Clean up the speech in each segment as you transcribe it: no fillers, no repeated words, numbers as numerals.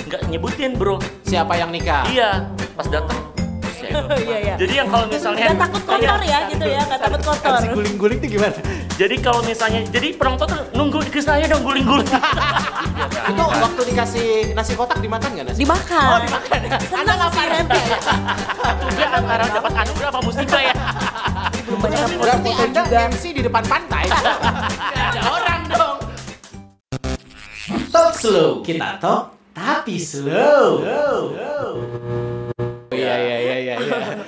nggak nyebutin bro. Siapa yang nikah? Iya, pas datang. Iya. Jadi yang kalau misalnya Nggak takut kotor ya gitu ya, nggak takut kotor. Si guling-guling tuh gimana? Jadi kalau misalnya, jadi penonton tuh nunggu Krisnanya dong guling-guling. Itu waktu dikasih nasi kotak dimakan nggak nasi? Dimakan. Oh dimakan ya? Anda lapar happy. Dia antara dapat anugerah apa musibah ya? Belum banyak yang Berarti foto-foto Anda juga. MC di depan pantai. Ada orang dong. Talk slow, kita talk tapi slow. Iya.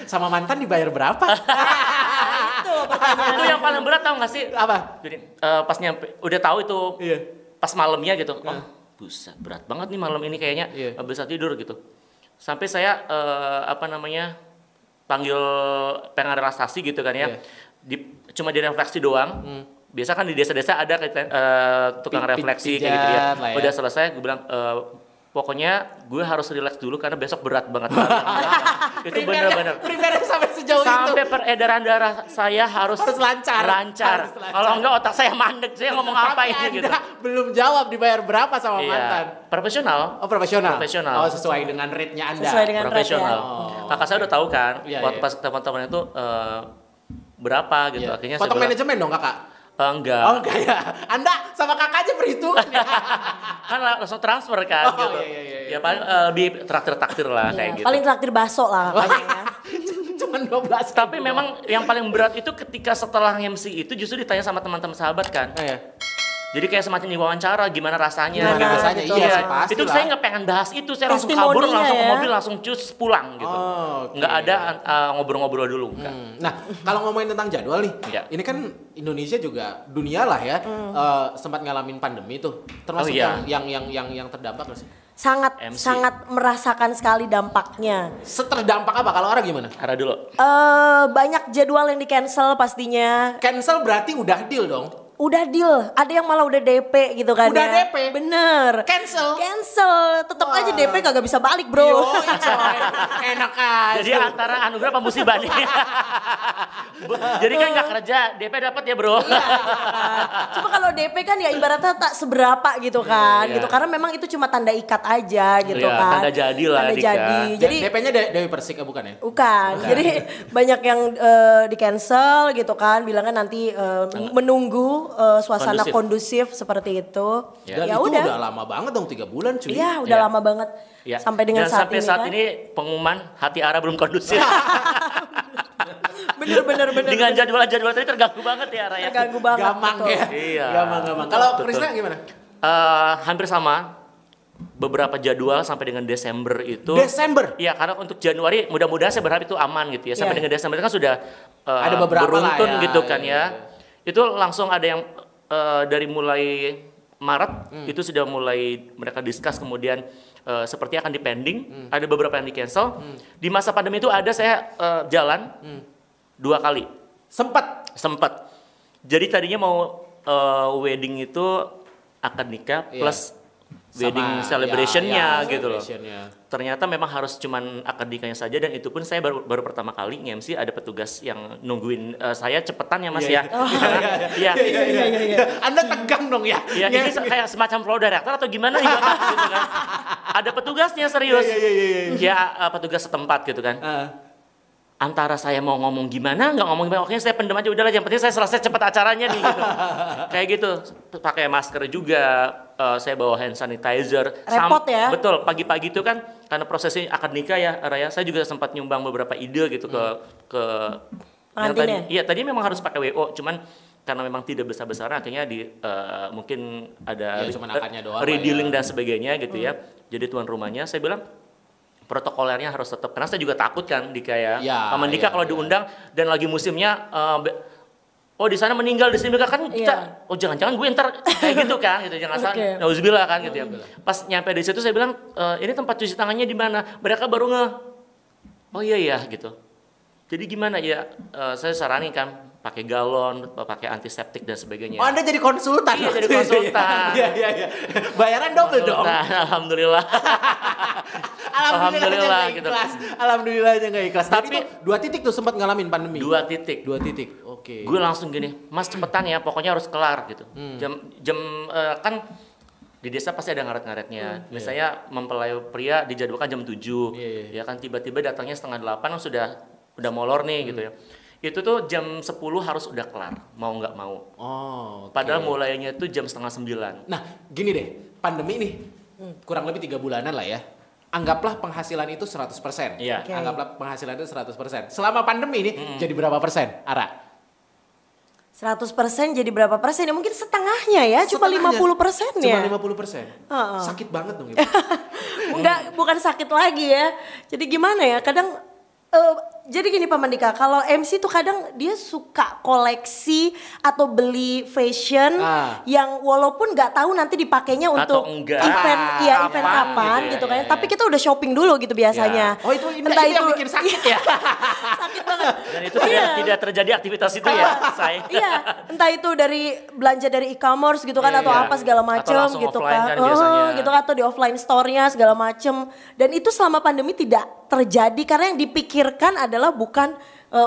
Sama mantan dibayar berapa? Itu pertanyaan. Itu yang paling berat tau gak sih? Apa? Jadi pas nyampe, udah tahu itu Iya. pas malamnya gitu. Oh, buset berat banget nih malam ini kayaknya. Iya. Gak bisa tidur gitu. Sampai saya panggil pengen relaksasi gitu kan ya. Iya. Cuma direfleksi doang. Biasa kan di desa-desa ada tukang refleksi kayak gitu ya. Pijat lah ya. Udah selesai gue bilang pokoknya gue harus relax dulu karena besok berat banget. Itu bener-bener. Prepare sampai sejauh Sampai itu. peredaran darah saya harus lancar. lancar. Harus lancar. Kalau enggak otak saya mandek, saya ngomong apa Tapi ini Anda gitu. belum jawab dibayar berapa sama Iya. mantan. Profesional. Oh profesional? Profesional. Oh sesuai dengan rate-nya Anda? Sesuai dengan Profesional. rate ya. Kakak saya udah tahu kan, Iya, waktu iya. pas teman-teman itu berapa gitu. Iya. Akhirnya Potong saya bilang, manajemen dong kakak? enggak. Oh enggak ya? Anda sama kakak aja perhitungan ya? Kan langsung transfer kan Oh, gitu. iya. Ya paling lebih traktir-traktir lah Iya, kayak gitu. paling traktir bakso lah kakaknya. Cuman 12. Tapi memang yang paling berat itu ketika setelah MC itu justru ditanya sama teman-teman sahabat kan. Iya. Jadi kayak semacam diwawancara gimana rasanya Gimana gitu. rasanya? gitu. Iya sih, pasti Itu lah. saya nggak pengen bahas itu, saya langsung kabur, Testimoninya langsung ke ya. mobil, langsung cus pulang gitu. Oh, oke. Nggak ada ngobrol-ngobrol dulu, enggak. Nah, kalau ngomongin tentang jadwal nih, Iya. ini kan Indonesia juga dunia lah ya, sempat ngalamin pandemi tuh, termasuk Oh, iya. yang terdampak nggak sih? Sangat MC. sangat merasakan sekali dampaknya. Seterdampak apa? Kalau orang gimana? Arah dulu. Banyak jadwal yang di cancel pastinya. Cancel berarti udah deal dong. Udah deal, ada yang malah udah DP gitu kan Udah ya. DP? Bener. Cancel. Tetep Wah. aja DP kagak bisa balik bro. Yo, coy. Enak aja. Jadi antara anugerah apa musibah nih? Jadi kan nggak kerja, DP dapat ya bro. Cuma kalau DP kan ya ibaratnya tak seberapa gitu kan, Iya. gitu. Karena memang itu cuma tanda ikat aja gitu Iya, kan. tanda jadi lah, Tanda Dika. jadi. Jadi DP-nya Dewi Persik bukan ya? bukan. Jadi banyak yang di cancel gitu kan, bilangnya nanti menunggu suasana kondusif seperti itu. Ya. Dan Ya itu udah. udah lama banget dong, 3 bulan cuy. Iya, udah Iya. lama banget. Ya. Sampai dengan Dan saat sampai ini saat kan. ini pengumuman hati Ara belum kondusif. Bener. Dengan jadwal-jadwal tadi terganggu banget ya Ara ya. Terganggu banget. Gamang betul. ya. Iya. Gamang. Kalau Betul. Krisna gimana? Hampir sama. Beberapa jadwal sampai dengan Desember itu. Desember. Iya, karena untuk Januari mudah-mudahan saya berharap itu aman gitu ya. Sampai Iya. dengan Desember kan sudah Ada beberapa lah beruntun ya. gitu kan Iya. ya. Itu langsung ada yang dari mulai Maret itu sudah mulai mereka discuss, kemudian seperti akan dipending, ada beberapa yang di cancel. Di masa pandemi itu ada saya jalan 2 kali. Sempat. Jadi tadinya mau wedding itu akad nikah Iya. plus wedding Sama, celebration-nya ya, gitu loh. celebration-nya. Ternyata memang harus cuman akad nikahnya saja, dan itu pun saya baru pertama kali nge-MC, ada petugas yang nungguin saya cepetan ya Mas Iya, ya. Iya. Anda tegang dong ya. Ya, ini kayak semacam flow director atau gimana nih Bapak, gitu kan. Ada petugasnya serius. Iya. Ya petugas setempat gitu kan. Antara saya mau ngomong gimana, nggak ngomong gimana, oke saya pendem aja, udahlah yang penting saya selesai cepat acaranya nih gitu. Kayak gitu, pakai masker juga, saya bawa hand sanitizer. Repot ya? Betul, pagi-pagi itu kan karena prosesnya akad nikah ya Raya, saya juga sempat nyumbang beberapa ide gitu ke yang Pengantinnya? Iya, tadi memang harus pakai WO, cuman karena memang tidak besar-besaran akhirnya mungkin ada Ya, cuman akadnya doang lah redealing ya. dan sebagainya gitu ya. Jadi tuan rumahnya saya bilang protokolernya harus tetap, karena saya juga takut kan di kayak Ya, Paman Dika ya, kalau ya. diundang dan lagi musimnya oh di sana meninggal, di sini meninggal kan kita Iya. oh jangan-jangan gue ntar kayak gitu kan gitu, jangan salah Oke. nauzubillah kan gitu ya. Pas nyampe di situ saya bilang ini tempat cuci tangannya di mana, mereka baru oh iya gitu. Jadi gimana ya, saya saranin kan pakai galon, pakai antiseptik dan sebagainya. Oh, Anda jadi konsultan. Iya, jadi konsultan. Iya. Bayaran double dong. Alhamdulillah. Alhamdulillah gitu. Alhamdulillahnya nggak ikhlas. Tapi Tapi- itu 2 titik tuh sempat ngalamin pandemi. 2 titik. 2 titik. Oke. Gue langsung gini, Mas cepetan ya, pokoknya harus kelar gitu. Jam kan di desa pasti ada ngaret-ngaretnya. Misalnya mempelai pria dijadwalkan jam 7, ya kan tiba-tiba datangnya setengah 8 udah molor nih gitu ya. Itu tuh jam 10 harus udah kelar, mau nggak mau. Oh, oke. Padahal mulainya itu jam setengah 9. Nah, gini deh, pandemi nih kurang lebih 3 bulanan lah ya. Anggaplah penghasilan itu 100%. Iya. Oke. Anggaplah penghasilan itu 100%. Selama pandemi ini jadi berapa persen, Ara? 100% jadi berapa persen? Ya mungkin setengahnya ya, cuma Setengahnya. 50% Cuma ya. 50%. Heeh. Sakit banget dong Ibu. Enggak, bukan sakit lagi ya. Jadi gimana ya? Kadang jadi gini Pak Mandika, kalau MC tuh kadang dia suka koleksi atau beli fashion yang walaupun nggak tahu nanti dipakainya Atau untuk enggak, event ya event kapan kapan gitu gitu ya, kan. ya, Tapi ya. kita udah shopping dulu gitu biasanya. Oh itu yang bikin sakit ya? Sakit banget. Dan itu tidak terjadi aktivitas itu ya, saya. Iya, entah itu dari belanja dari e-commerce gitu kan atau Iya. apa segala Atau macem langsung gitu offline kan. kan biasanya. Gitu kan atau di offline store-nya segala macem. Dan itu selama pandemi tidak terjadi karena yang dipikirkan adalah bukan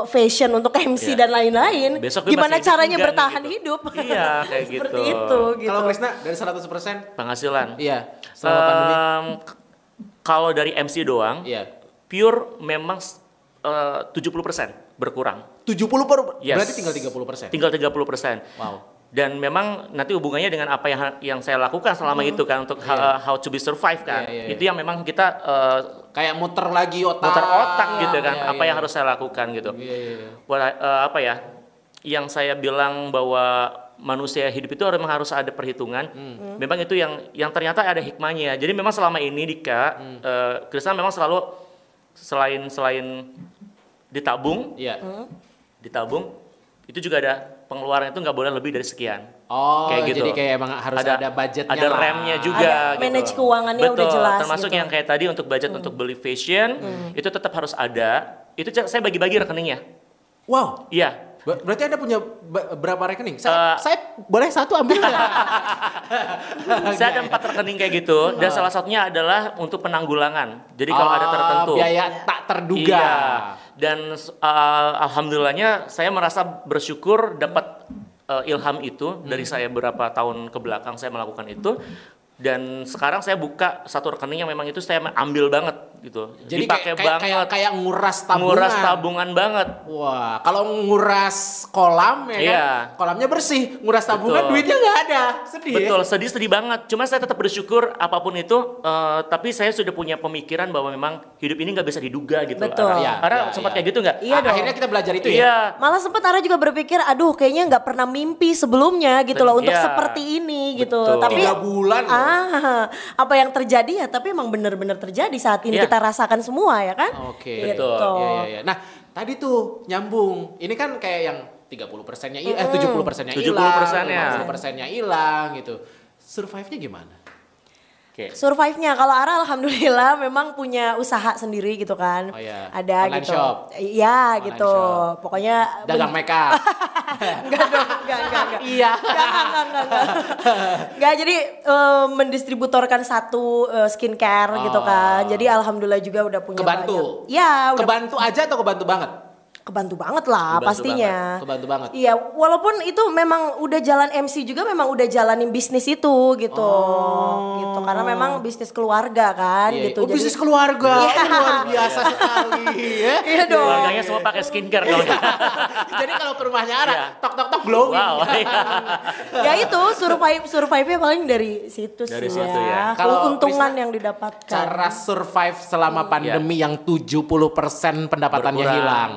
fashion untuk MC Iya. dan lain-lain. Besok gue Gimana masih hidup caranya enggak nih, bertahan gitu. hidup. Iya, kayak Seperti gitu. itu gitu. Kalau Krisna dari 100%? Penghasilan. Iya, selama pandemi. Kalau dari MC doang, Iya. pure memang 70% berkurang. 70%, Yes. berarti tinggal 30%. Tinggal 30%. Wow. Dan memang nanti hubungannya dengan apa yang saya lakukan selama itu kan untuk how to be survive kan. Iya, iya. Itu yang memang kita Kayak muter lagi otak. muter otak gitu kan. Iya, Apa iya. yang harus saya lakukan gitu. Iya, iya, iya. Apa ya? Yang saya bilang bahwa manusia hidup itu memang harus ada perhitungan. Memang itu yang ternyata ada hikmahnya. Jadi memang selama ini Dika, Krisna memang selalu selain ditabung, Iya. ditabung, itu juga ada pengeluaran itu nggak boleh lebih dari sekian. Oh, Kayak gitu. jadi kayak emang harus ada budgetnya ada lah. remnya juga. Ada manage keuangannya Betul, udah jelas termasuk gitu. yang kayak tadi untuk budget untuk beli fashion, itu tetap harus ada. Itu saya bagi-bagi rekeningnya. Wow. Iya. Berarti Anda punya berapa rekening? Saya boleh satu ambil nggak? Saya ada 4 rekening kayak gitu, dan salah satunya adalah untuk penanggulangan. Jadi kalau ada tertentu. Biaya tak terduga. Iya. Dan alhamdulillahnya saya merasa bersyukur dapat ilham itu dari saya beberapa tahun ke belakang saya melakukan itu. Dan sekarang saya buka satu rekening yang memang itu saya ambil banget gitu. Jadi dipakai banget. kayak nguras tabungan. Nguras tabungan banget. Wah, kalau nguras kolam ya kan, Iya. kolamnya bersih, nguras tabungan Betul. duitnya nggak ada, sedih. Betul, Ya? sedih banget. Cuma saya tetap bersyukur apapun itu, tapi saya sudah punya pemikiran bahwa memang hidup ini nggak bisa diduga gitu. Betul. Ara Iya, sempat iya. kayak gitu nggak? Iya dong. Akhirnya kita belajar itu ya. Iya. Malah sempat Ara juga berpikir, aduh kayaknya nggak pernah mimpi sebelumnya gitu loh untuk Iya. seperti ini gitu. Betul. Tapi 3 bulan loh. apa yang terjadi ya tapi emang benar-benar terjadi saat ini Iya. kita rasakan semua ya kan? Oke. Gitu. Iya, iya, iya. Nah, tadi tuh nyambung. Ini kan kayak yang 30%-nya 70%-nya hilang, 70%-nya. 50%-nya hilang gitu. Survive-nya gimana? Oke. Survive-nya kalau Ara alhamdulillah memang punya usaha sendiri gitu kan. Oh iya. Ada Online gitu. shop. Iya Online gitu. shop. Pokoknya Dagang make up. enggak dong, enggak. Iya. Enggak, jadi mendistributorkan satu skincare gitu kan. Jadi alhamdulillah juga udah punya Kebantu. banyak. Iya, udah Kebantu aja atau kebantu banget? kebantu banget lah Kebantu pastinya. Kebantu banget. Iya, walaupun itu memang udah jalan MC juga memang udah jalanin bisnis itu gitu. Gitu karena memang bisnis keluarga kan Iya, gitu. oh, bisnis keluarga. Iya. Oh, luar biasa sekali ya. Iya dong. Keluarganya semua pakai skincare kalau gitu. Jadi kalau ke rumahnya Ara, Iya. tok tok tok glowing. Wow. iya. Ya itu survive-nya paling dari situ Dari sih situ ya. ya. Kalau Keuntungan Krisna, yang didapatkan. Cara survive selama pandemi yang 70% pendapatannya Berkurang. hilang.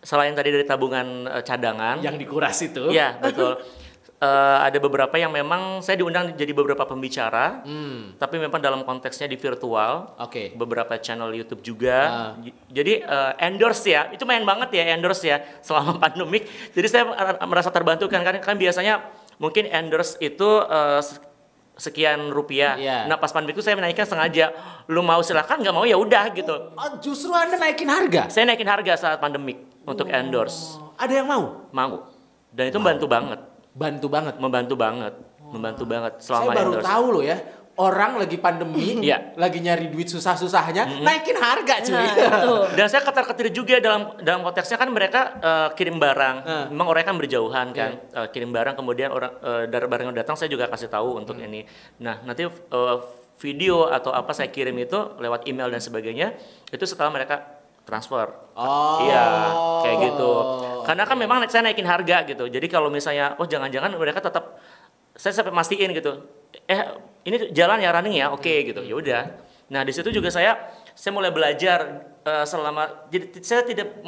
Selain tadi dari tabungan cadangan, Yang dikuras itu. iya betul. Ada beberapa yang memang saya diundang jadi beberapa pembicara, tapi memang dalam konteksnya di virtual. Oke. Beberapa channel YouTube juga. Jadi endorse ya, itu main banget ya endorse ya selama pandemik. Jadi saya merasa terbantu kan biasanya mungkin endorse itu sekian rupiah. Iya. Nah pas pandemik itu saya menaikkan sengaja. Lu mau silakan, nggak mau ya udah gitu. Oh, justru Anda naikin harga. Saya naikin harga saat pandemik untuk endorse. Ada yang mau? Mau. Dan itu membantu banget. Bantu banget. Membantu banget selama Saya baru endorse. tahu loh ya, orang lagi pandemi, Iya. lagi nyari duit susah-susahnya, naikin harga cuy. Nah, itu. Dan saya ketar-ketir juga dalam konteksnya kan mereka kirim barang. Memang orangnya kan berjauhan kan. Kirim barang kemudian orang dari barang yang datang saya juga kasih tahu untuk ini. Nah, nanti video atau apa saya kirim itu lewat email dan sebagainya itu setelah mereka transfer. Oh. Iya, kayak gitu. Karena kan memang saya naikin harga gitu. Jadi kalau misalnya jangan-jangan mereka tetap saya sampai mastiin gitu. Ini jalan ya running ya, oke gitu. Ya udah. Nah, di situ juga saya mulai belajar jadi saya tidak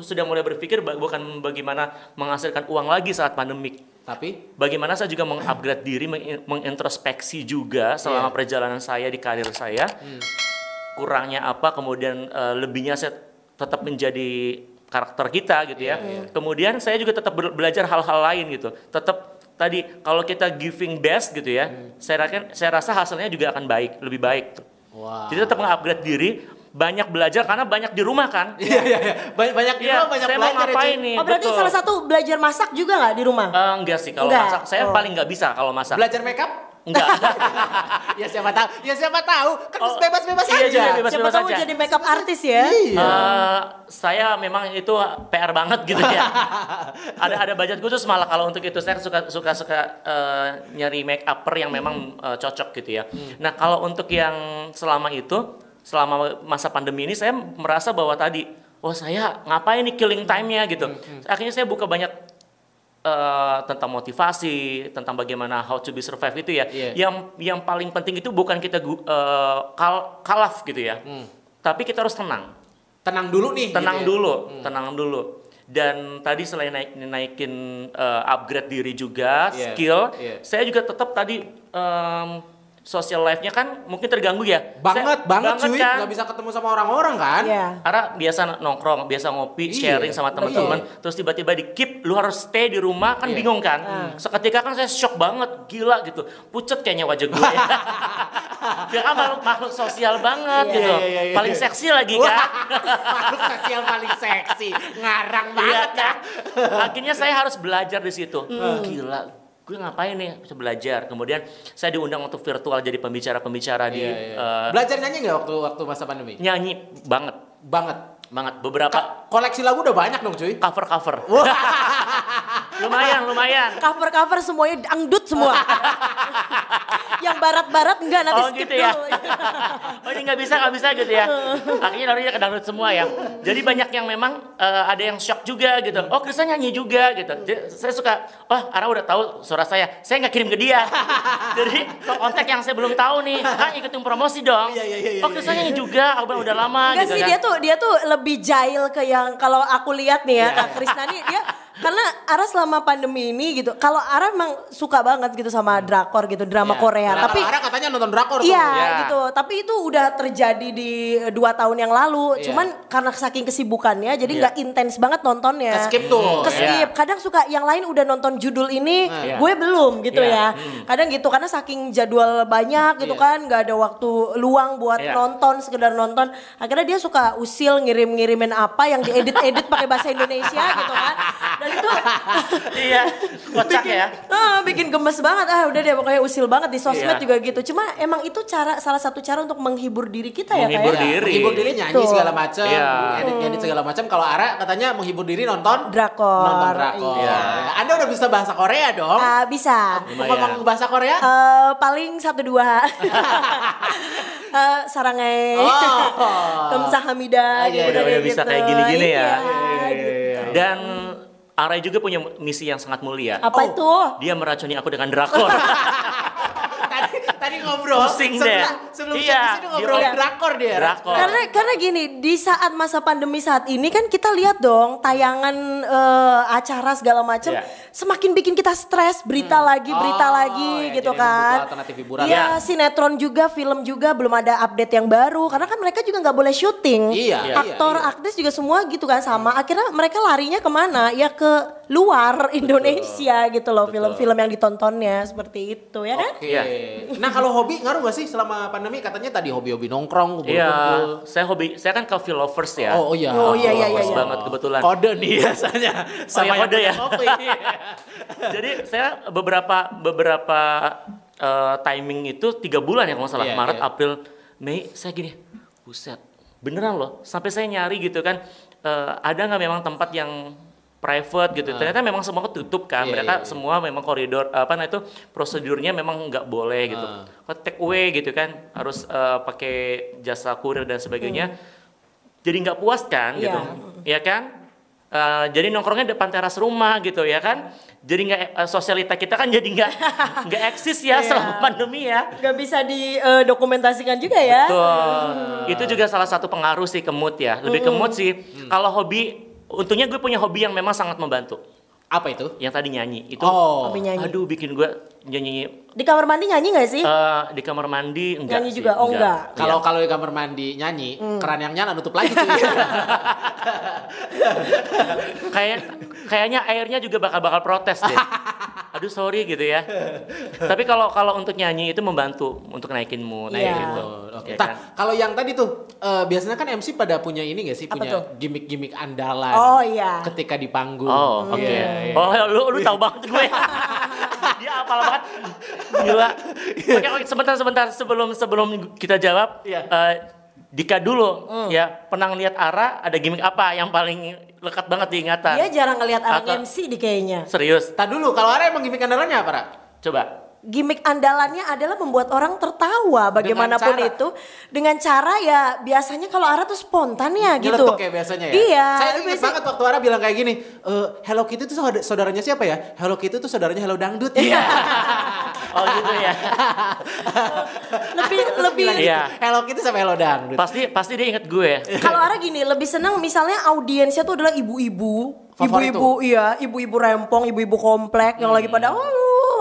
sudah mulai berpikir bukan bagaimana menghasilkan uang lagi saat pandemik. Tapi bagaimana saya juga mengupgrade diri, mengintrospeksi juga selama perjalanan saya di karir saya. Kurangnya apa, kemudian lebihnya saya tetap menjadi karakter kita gitu ya. Kemudian saya juga tetap belajar hal-hal lain gitu. Tetap tadi kalau kita giving best gitu ya, saya rasa hasilnya juga akan lebih baik. wow. Jadi tetap meng-upgrade diri, banyak belajar karena banyak di rumah kan. Iya. Banyak di rumah, banyak saya belajar mau ngapain ya, nih? Oh berarti betul. salah satu belajar masak juga nggak di rumah? Enggak sih kalau Enggak. masak. Saya paling nggak bisa kalau masak. Belajar makeup? Enggak. Ya siapa tahu. Kan bebas-bebas iya, aja. iya, bebas. Siapa tahu aja. jadi makeup artis ya? Saya memang itu PR banget gitu ya. ada budget khusus malah kalau untuk itu saya suka nyari make upper yang memang cocok gitu ya. Nah kalau untuk yang selama masa pandemi ini saya merasa bahwa tadi, saya ngapain nih killing time-nya gitu. Akhirnya saya buka banyak tentang motivasi, tentang bagaimana how to be survive itu ya. Yang paling penting itu bukan kita kalaf gitu ya. Tapi kita harus tenang. Tenang dulu nih. Tenang gitu ya? tenang dulu. Dan tadi selain naikin upgrade diri juga, skill, saya juga tetap tadi social life-nya kan mungkin terganggu ya. Banget cuy, kan. nggak bisa ketemu sama orang-orang kan. Karena biasa nongkrong, biasa ngopi, sharing sama teman-teman, terus tiba-tiba di-keep, lu harus stay di rumah, kan bingung kan. Seketika kan saya shock banget, gila gitu, pucet kayaknya wajah gue ya. Dia kan makhluk sosial banget gitu, paling seksi lagi kan. Makhluk sosial paling seksi, ngarang banget ya. Akhirnya saya harus belajar di situ, gila. Gue ngapain nih, bisa belajar. Kemudian saya diundang untuk virtual jadi pembicara di belajar nyanyi nggak waktu masa pandemi? Nyanyi banget beberapa koleksi lagu udah banyak dong cuy. cover lumayan Cover semuanya dangdut semua. Yang barat-barat enggak nanti skip gitu ya. dulu. Ini nggak bisa gitu ya. Akhirnya larinya ke dangdut semua ya. Jadi banyak yang memang ada yang shock juga gitu. Krista nyanyi juga gitu. Jadi, saya suka, Ara udah tahu suara saya nggak kirim ke dia. Jadi kontak yang saya belum tahu nih, kan ikutin promosi dong. Krista nyanyi juga, album udah lama Enggak gitu sih, kan. dia tuh lebih jahil ke yang kalau aku lihat nih ya, Kak Krisna nih dia karena Ara selama pandemi ini gitu, kalau Ara emang suka banget gitu sama drakor gitu, drama Korea. Tapi Ara katanya nonton drakor tuh. Iya gitu, tapi itu udah terjadi di 2 tahun yang lalu. Cuman karena saking kesibukannya jadi nggak intens banget nontonnya. Skip tuh. Skip. Kadang suka yang lain udah nonton judul ini, gue belum gitu ya. Kadang gitu karena saking jadwal banyak gitu kan, nggak ada waktu luang buat nonton, sekedar nonton. Akhirnya dia suka usil ngirim-ngirimin apa yang diedit-edit pakai bahasa Indonesia gitu kan. Dan itu kocak ya. Bikin gemes banget. Udah deh pokoknya usil banget di sosmed juga gitu. Cuma emang itu salah satu cara untuk menghibur diri kita ya Menghibur kayak. diri. Menghibur diri nyanyi Tuh. segala macam, edit segala macam. Kalau Ara katanya menghibur diri nonton Drakor. Iya. Anda udah bisa bahasa Korea dong? Bisa. Ngomong bahasa Korea? Paling 1-2. Sarangai. Kamsahamnida. Udah bisa kayak gini-gini ya. Gitu. Dan Arai juga punya misi yang sangat mulia. Apa itu? Dia meracuni aku dengan drakor. Tadi ngobrol. Pusing deh. Sebelum Iya, sini ngobrol di- drakor dia. Drakor. Karena gini, di saat masa pandemi saat ini kan kita lihat dong tayangan acara segala macam semakin bikin kita stres, berita lagi gitu jadi kan. membuka alternatif hiburan. Iya, sinetron juga, film juga belum ada update yang baru karena kan mereka juga nggak boleh syuting. Iya, Aktor, aktris juga semua gitu kan sama. Akhirnya mereka larinya kemana? Ya ke luar Indonesia gitu loh, film-film yang ditontonnya seperti itu ya kan? Oke. Iya. Nah kalau hobi ngaruh gak sih selama pandemi? Katanya tadi hobi-hobi nongkrong, Iya, kumpul-kumpul. saya kan coffee lovers ya. Oh iya. Iya. Lovers banget kebetulan. Kode nih biasanya. Sama yang kode ya. kopi. Jadi saya beberapa timing itu 3 bulan ya kalau nggak salah, Iya, Maret, iya. April, Mei, saya gini, buset, beneran loh, sampai saya nyari gitu kan, ada nggak memang tempat yang private gitu, ternyata memang semua ketutup kan, Iya, mereka iya, iya. semua memang koridor, itu prosedurnya memang nggak boleh gitu, take away gitu kan, harus pakai jasa kurir dan sebagainya, jadi nggak puas kan Iya. gitu, ya kan? Jadi nongkrongnya depan teras rumah gitu ya kan, jadi nggak sosialita kita kan jadi nggak eksis ya selama pandemi ya. Gak bisa didokumentasikan juga ya. Betul. Itu juga salah satu pengaruh sih ke mood ya, lebih ke mood sih. Kalau hobi, untungnya gue punya hobi yang memang sangat membantu. Apa itu? Yang tadi nyanyi itu, Oh. Hobi nyanyi. aduh bikin gue nyanyi Di kamar mandi nyanyi gak sih? di kamar mandi enggak Nyanyi sih, juga? Oh, enggak. Kalau di kamar mandi nyanyi, keran yang nyala nutup lagi cuy. Kayaknya airnya juga bakal protes deh. Aduh sorry gitu ya. Tapi kalau untuk nyanyi itu membantu untuk naikin mood Iya. gitu. Oke. Ya Nah, kan? kalau yang tadi tuh biasanya kan MC pada punya ini gak sih? Apa Punya tuh? gimmick-gimmick andalan. Oh, iya. Ketika di panggung. Oh, oke. Iya, iya. Oh, lu tahu banget gue. Dia hafal banget. Gila. Oke, sebentar sebelum kita jawab. Iya. Dika dulu ya, pernah lihat Ara ada gimmick apa yang paling lekat banget diingatan? Dia jarang ngelihat orang Atau- MC di kayaknya. Serius? Tar dulu, kalau Ara emang gimmick andalannya apa, Ra? Coba. Gimmick andalannya adalah membuat orang tertawa bagaimanapun cara? itu dengan cara ya biasanya kalau Ara tuh spontan ya gitu. Nyeletuk ya biasanya ya? Iya. Saya ingat biasanya- banget waktu Ara bilang kayak gini, Hello Kitty itu saudaranya siapa ya? Hello Kitty itu saudaranya Hello Dangdut. Iya. Oh gitu ya. lebih Iya. Hello Kitty sama Hello Dangdut. Pasti dia inget gue. kalau Ara gini lebih senang misalnya audiensnya tuh adalah ibu-ibu, Favorit ibu-ibu iya, ibu-ibu rempong, ibu-ibu komplek yang lagi pada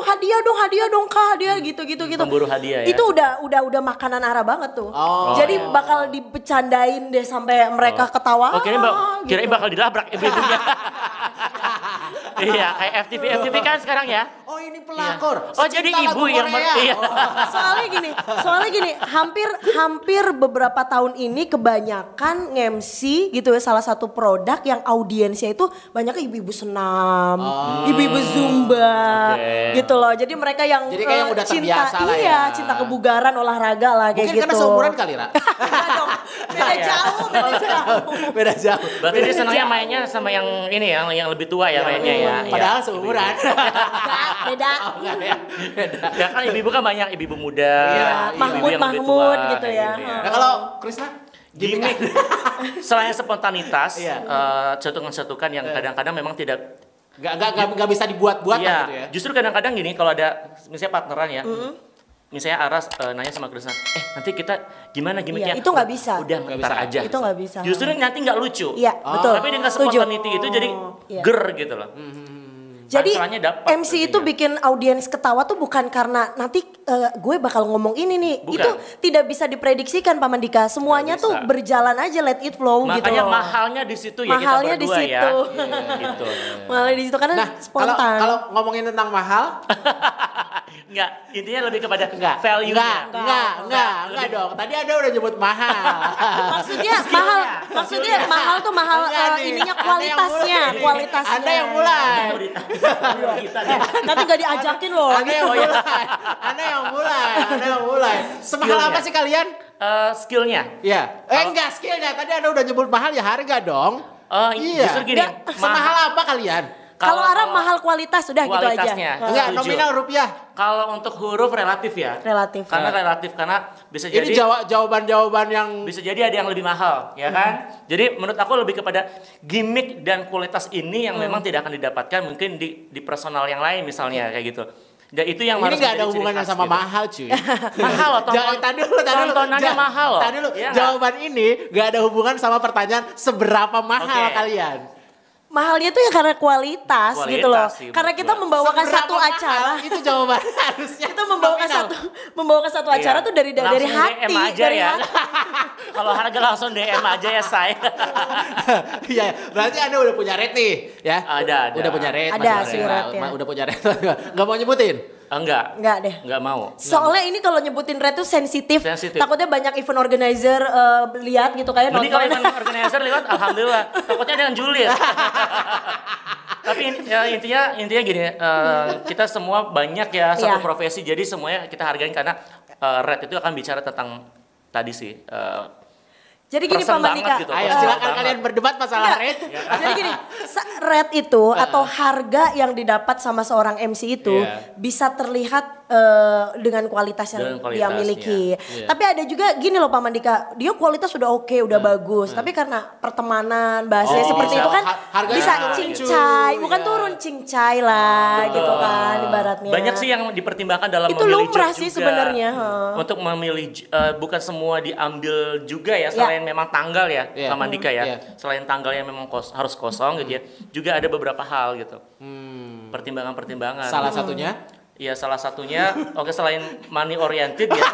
hadiah dong Kak, hadiah gitu. Pemburu hadiah ya. Itu udah makanan Ara banget tuh. Oh. Jadi bakal dibecandain deh sampai mereka ketawa. Oh, kirain bakal dilabrak ibu-ibunya. Iya, kayak FTV kan sekarang ya. Oh ini pelakor. Oh, jadi Secinta ibu lagu yang Korea. iya. Soalnya gini, hampir beberapa tahun ini kebanyakan MC gitu ya, salah satu produk yang audiensnya itu banyaknya ibu-ibu senam, ibu-ibu zumba, Oke. gitu loh. Jadi mereka yang Jadi kayak yang udah cinta, terbiasa lah iya, ya. cinta kebugaran, olahraga lah kayak Mungkin gitu. karena seumuran kali, Ra. Enggak dong, beda jauh. Beda jauh. Berarti dia senangnya mainnya sama yang ini yang lebih tua ya mainnya ya. Padahal Iya. seumuran. Beda. Oh, enggak ya. Beda. Ya kan ibu-ibu kan banyak, ibu muda, Iya, ibu-ibu yang lebih Mahmud tua, gitu kayak ya. gitu Nah kalau Krisna Gimmick. Selain spontanitas, Iya. cetukan-cetukan yang kadang-kadang memang tidak. Nggak bisa dibuat-buat Iya, gitu ya. justru kadang-kadang gini kalau ada misalnya partneran ya. Misalnya Aras nanya sama Krisna, nanti kita gimana gimmicknya? Iya, itu nggak bisa. Udah, Nggak ntar bisa. aja. Itu nggak bisa. Justru nanti nggak lucu. Iya, betul. Tapi dengan Setuju. spontanity itu jadi Iya. ger gitu loh. Jadi Punchline-nya dapat MC itu tentunya. bikin audiens ketawa tuh bukan karena nanti gue bakal ngomong ini nih. Bukan. Itu tidak bisa diprediksikan Pak Mandika. Semuanya Nggak tuh bisa. berjalan aja, let it flow gitu Makanya loh. mahalnya di situ ya Mahalnya kita di berdua ya. situ. Gitu. Malah di situ karena Nah, spontan. kalau ngomongin tentang mahal, Enggak, intinya lebih kepada enggak, value-nya. enggak dong. Tadi ada udah nyebut mahal. maksudnya Skillnya. maksudnya mahal tuh mahal Enggak nih, ininya Anda yang kualitasnya, mulai. kualitasnya. Anda yang mulai. Kita deh. Nanti gak diajakin loh. Anda yang mulai. Anda yang mulai. Semahal Skillnya. apa sih kalian? Skillnya. Iya. Enggak skillnya. Tadi Anda udah nyebut mahal ya harga dong. Iya. Justru gini. Semahal apa kalian? Kalau Arab mahal kualitas udah gitu aja. kualitasnya. Enggak, Setuju. nominal rupiah. Kalau untuk huruf relatif ya. Relatif. Karena bisa jadi Ini jawaban-jawaban yang bisa jadi ada yang lebih mahal, ya kan? Jadi menurut aku lebih kepada gimmick dan kualitas ini yang memang tidak akan didapatkan mungkin di personal yang lain misalnya kayak gitu. Dan itu yang ini harus nggak ada menjadi ciri hubungannya khas sama gitu. mahal cuy. Mahal loh, Tadi dulu. tontonannya mahal loh. Tadi dulu, Iya nggak? jawaban ini nggak ada hubungan sama pertanyaan seberapa mahal Oke. kalian. Mahalnya tuh ya karena kualitas gitu loh. sih, Karena menurut kita gua. membawakan Seberapa satu mahal, acara. itu jawabannya harusnya. Kita membawakan satu acara Iya. tuh dari Langsung hati, DM aja dari ya. hati. Kalau harga langsung DM aja ya saya. Iya, berarti Anda udah punya rate nih, ya? Ada. Udah punya rate. Ada masing-masing sih lah. rate-nya. Udah punya rate. Nggak mau nyebutin? Enggak Enggak deh. mau. Soalnya ini kalau nyebutin rate tuh sensitif. Sensitif. Takutnya banyak event organizer lihat gitu kayak Mending kalau nonton. event organizer lewat, alhamdulillah. Takutnya ada yang julid. Tapi intinya gini, kita semua banyak ya satu profesi, jadi semuanya kita hargain karena Red itu akan bicara tentang tadi sih. Jadi gini Pak Mandika, gitu. Ayo silakan kalian berdebat masalah Red. Jadi gini, Red itu atau harga yang didapat sama seorang MC itu bisa terlihat dengan kualitas yang dia miliki. Tapi ada juga gini loh Pak Mandika, dia kualitas sudah oke, udah bagus, tapi karena pertemanan bahasanya seperti itu kan bisa cincai, bukan turun cincai lah gitu kan ibaratnya. Banyak sih yang dipertimbangkan dalam itu memilih lumrah job sih juga. sebenarnya. Untuk memilih bukan semua diambil juga ya, selain memang tanggal ya Pak Mandika ya. Selain tanggal yang memang harus kosong gitu ya, juga ada beberapa hal gitu. Pertimbangan-pertimbangan. Salah satunya? Iya, salah satunya selain money oriented ya.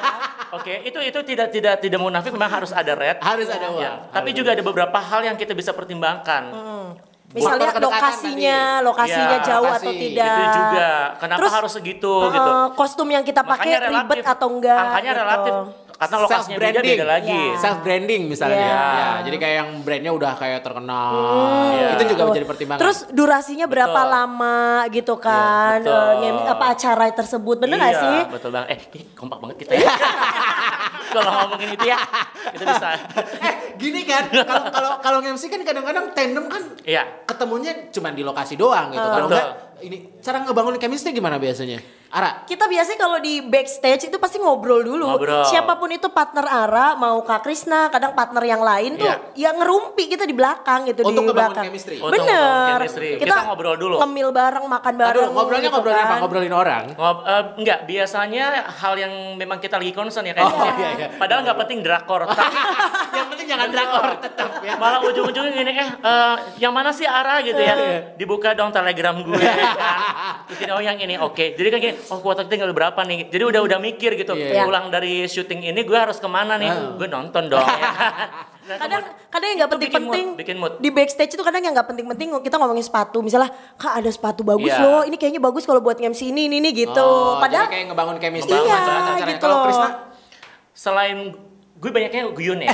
Itu tidak munafik, memang harus ada Red. Harus ada uang. Ya. Tapi juga ada beberapa hal yang kita bisa pertimbangkan. Misalnya lokasinya jauh atau tidak. Itu juga. Kenapa harus segitu gitu. Kostum yang kita pakai ribet atau enggak. Angkanya gitu. relatif. Karena lokasinya beda lagi. Self branding misalnya. Ya, jadi kayak yang brandnya udah kayak terkenal. Itu juga menjadi pertimbangan. Terus durasinya berapa lama gitu kan. Apa acara tersebut. Bener gak sih? Betul bang. Ini kompak banget kita ya. Kalau ngomongin itu ya, kita bisa. Gini kan, kalau MC kan kadang-kadang tandem kan ketemunya cuma di lokasi doang gitu. Kalau enggak, ini cara ngebangun chemistry gimana biasanya? Ara? Kita biasanya kalau di backstage itu pasti ngobrol dulu. Siapapun itu partner Ara, mau Kak Krisna, kadang partner yang lain tuh yang ngerumpi kita di belakang gitu. Untuk di ngebangun belakang. chemistry. Bener. Kita ngobrol dulu. Ngemil bareng, makan bareng. Ngobrolnya gitu ngobrolin kan. apa? Ngobrolin orang? Enggak, biasanya hal yang memang kita lagi concern ya kayak padahal nggak penting drakor. Tapi yang penting jangan drakor tetap ya. Malah ujung-ujungnya gini, yang mana sih Ara gitu ya. Dibuka dong telegram gue kan. Terus gini, yang ini oke. Jadi kan gini, kuota tinggal berapa nih. Jadi udah mikir gitu. Pulang dari syuting ini gue harus kemana nih. Gue nonton dong ya. Kadang yang nggak penting-penting bikin mood. di backstage itu kadang yang nggak penting-penting kita ngomongin sepatu, misalnya Kak ada sepatu bagus loh, ini kayaknya bagus kalau buat MC ini gitu. Padahal jadi kayak ngebangun chemistry. gitu Kalau loh. Krisna selain gue banyaknya guyon ya.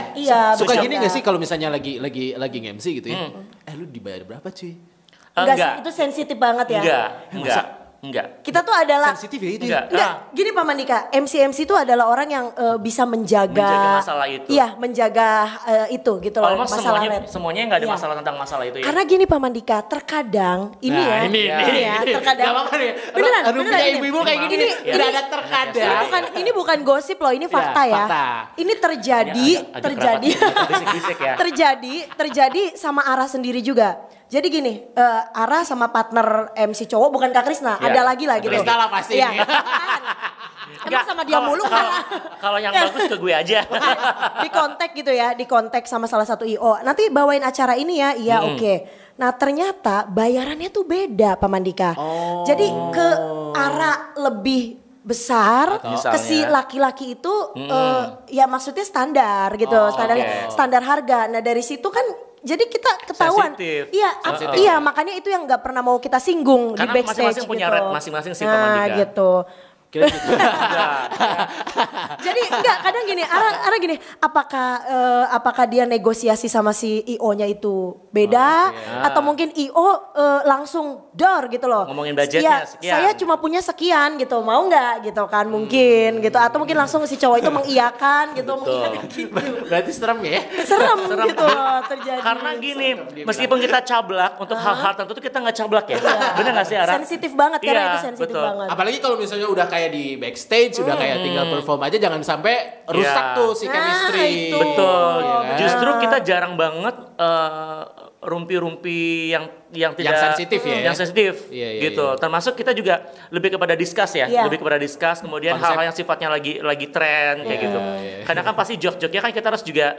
Suka gini gak sih kalau misalnya lagi nge-MC gitu ya? Lu dibayar berapa cuy? Enggak. Itu sensitif banget ya. Enggak. Kita tuh adalah sensitif ya itu. Enggak. Gini Pak Mandika, MC itu adalah orang yang bisa menjaga masalah itu. Iya, menjaga itu gitu loh. Almost semuanya enggak ada masalah tentang masalah itu ya. Karena gini Pak Mandika, terkadang ini terkadang. Gak apa-apa nih. Beneran punya ibu-ibu kayak gini. Tidak ada terkadang. Ini bukan gosip loh, ini fakta ya. Ini terjadi terjadi sama Ara sendiri juga. Jadi gini, Ara sama partner MC cowok bukan Kak Krisna, ada lagi lah gitu. Krisna lah pasti. Iya. Emang sama dia mulu kan? Kalau yang bagus ke gue aja. Di kontak gitu ya, di kontak sama salah satu IO. Nanti bawain acara ini ya, iya oke. Nah ternyata bayarannya tuh beda Pak Mandika. Jadi ke Ara lebih besar, ke si laki-laki itu ya maksudnya standar gitu, standar harga. Nah dari situ kan jadi kita ketahuan, iya makanya itu yang nggak pernah mau kita singgung karena di backstage masing-masing punya gitu. red masing-masing sih Pak Mandika. Gitu. Jadi enggak kadang gini, Ara gini, apakah dia negosiasi sama si IO-nya itu beda atau mungkin IO langsung door gitu loh. Ngomongin budgetnya sekian. Saya cuma punya sekian gitu, mau nggak gitu kan mungkin gitu atau mungkin langsung si cowok itu mengiyakan gitu, Berarti serem ya? Serem gitu loh terjadi. Karena gini, meskipun kita cablak untuk hal-hal tertentu kita nggak cablak ya. Bener nggak sih Ara? Sensitif banget karena itu sensitif banget. Apalagi kalau misalnya udah kayak di backstage udah kayak tinggal perform aja, jangan sampai rusak tuh si chemistry. Betul. Ya kan? Justru kita jarang banget rumpi-rumpi yang tidak sensitif ya. Yang sensitif gitu. Termasuk kita juga lebih kepada discuss ya, lebih kepada discuss kemudian hal-hal yang sifatnya lagi tren kayak gitu. Karena kan pasti joke-joke-nya kan kita harus juga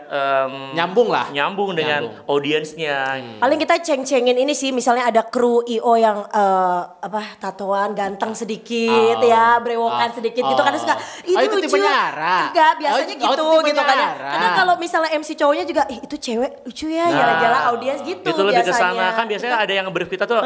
nyambung dengan audiensnya. Paling kita ceng-cengin ini sih, misalnya ada kru IO yang tatoan ganteng sedikit ya, brewokan sedikit gitu kan suka itu lucu. Tipenya Ara. Enggak, biasanya gitu kan. Kadang kalau misalnya MC cowoknya juga itu cewek lucu ya, jalan-jalan audiens gitu itu lebih ke sana kan biasanya ada yang brief kita tuh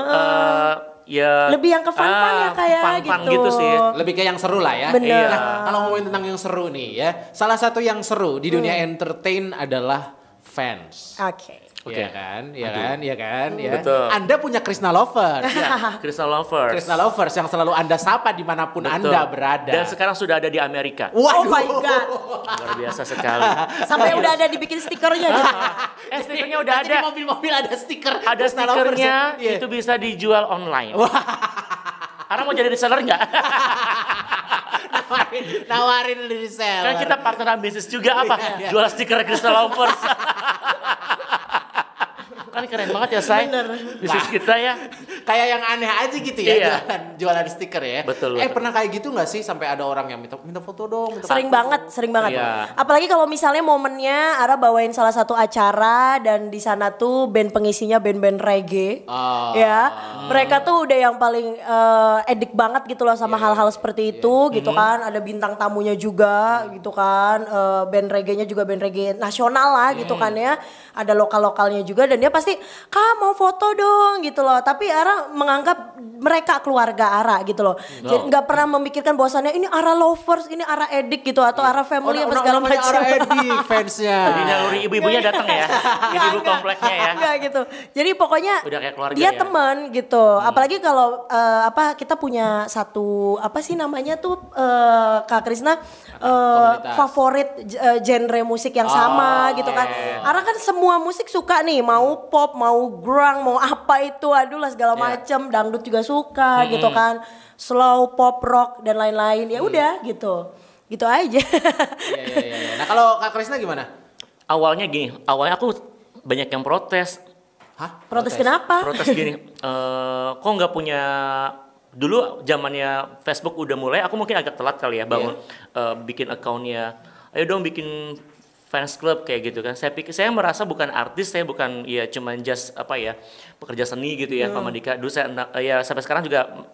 ya lebih yang ke fun ya kayak gitu sih. Lebih ke yang seru lah ya. Bener. Nah, kalau ngomongin tentang yang seru nih ya, salah satu yang seru di dunia entertain adalah fans. Oke. Iya kan, iya kan, iya kan, ya. Betul. Anda punya Krishna lovers. Ya, Krishna Lovers. Krishna lovers yang selalu Anda sapa dimanapun Betul. Anda berada. Dan sekarang sudah ada di Amerika. Oh Waduh. my God. Luar biasa sekali. Sampai udah ada dibikin stikernya gitu. Stikernya udah Nanti ada. di mobil-mobil ada stiker. Ada Krishna lovers stikernya, ya. Iya. itu bisa dijual online. Ara mau jadi reseller nggak? nawarin di sel. Kan kita partneran bisnis juga apa? Iya. Jual stiker Krishna Lovers. Kan keren banget ya, Say. Bisnis kita ya. Kayak yang aneh aja gitu ya, Iya. jualan stiker ya. Betul. Pernah kayak gitu nggak sih sampai ada orang yang minta foto dong? Minta Sering foto. banget, sering banget. Iya. Apalagi kalau misalnya momennya Ara bawain salah satu acara dan di sana tuh band pengisinya band-band reggae. Oh. Ya, mereka tuh udah yang paling edik banget gitu loh sama hal-hal seperti itu gitu kan. Ada bintang tamunya juga gitu kan. Band reggae-nya juga band reggae nasional lah gitu kan ya. Ada lokal-lokalnya juga dan dia pasti, "Kak mau foto dong," gitu loh. Tapi Ara menganggap mereka keluarga Ara gitu loh. Jadi nggak pernah memikirkan bahwasannya ini Ara lovers, ini Ara edik gitu atau Ara family apa segala macam. Orang edik fansnya. Jadi naluri ibu-ibunya datang ya. Ibu-ibu kompleknya ya. Enggak gitu. Jadi pokoknya Udah kayak keluarga dia ya? teman gitu. Apalagi kalau kita punya satu apa sih namanya tuh Kak Krisna Komunitas. favorit genre musik yang sama gitu kan. Karena kan semua musik suka nih, mau pop, mau grunge, mau apa itu, aduh lah segala macem, dangdut juga suka gitu kan. Slow, pop, rock dan lain-lain. Ya udah gitu. Gitu aja. Iya. Nah kalau Kak Krisna gimana? Awalnya gini, awalnya aku banyak yang protes. Hah? Protes kenapa? Protes gini, kok nggak punya, dulu zamannya Facebook udah mulai, aku mungkin agak telat kali ya bangun bikin akunnya. Ayo dong bikin fans club kayak gitu kan. Saya merasa bukan artis, saya bukan ya cuman just apa ya, pekerja seni gitu ya Pak Mandika. Dulu saya ya sampai sekarang juga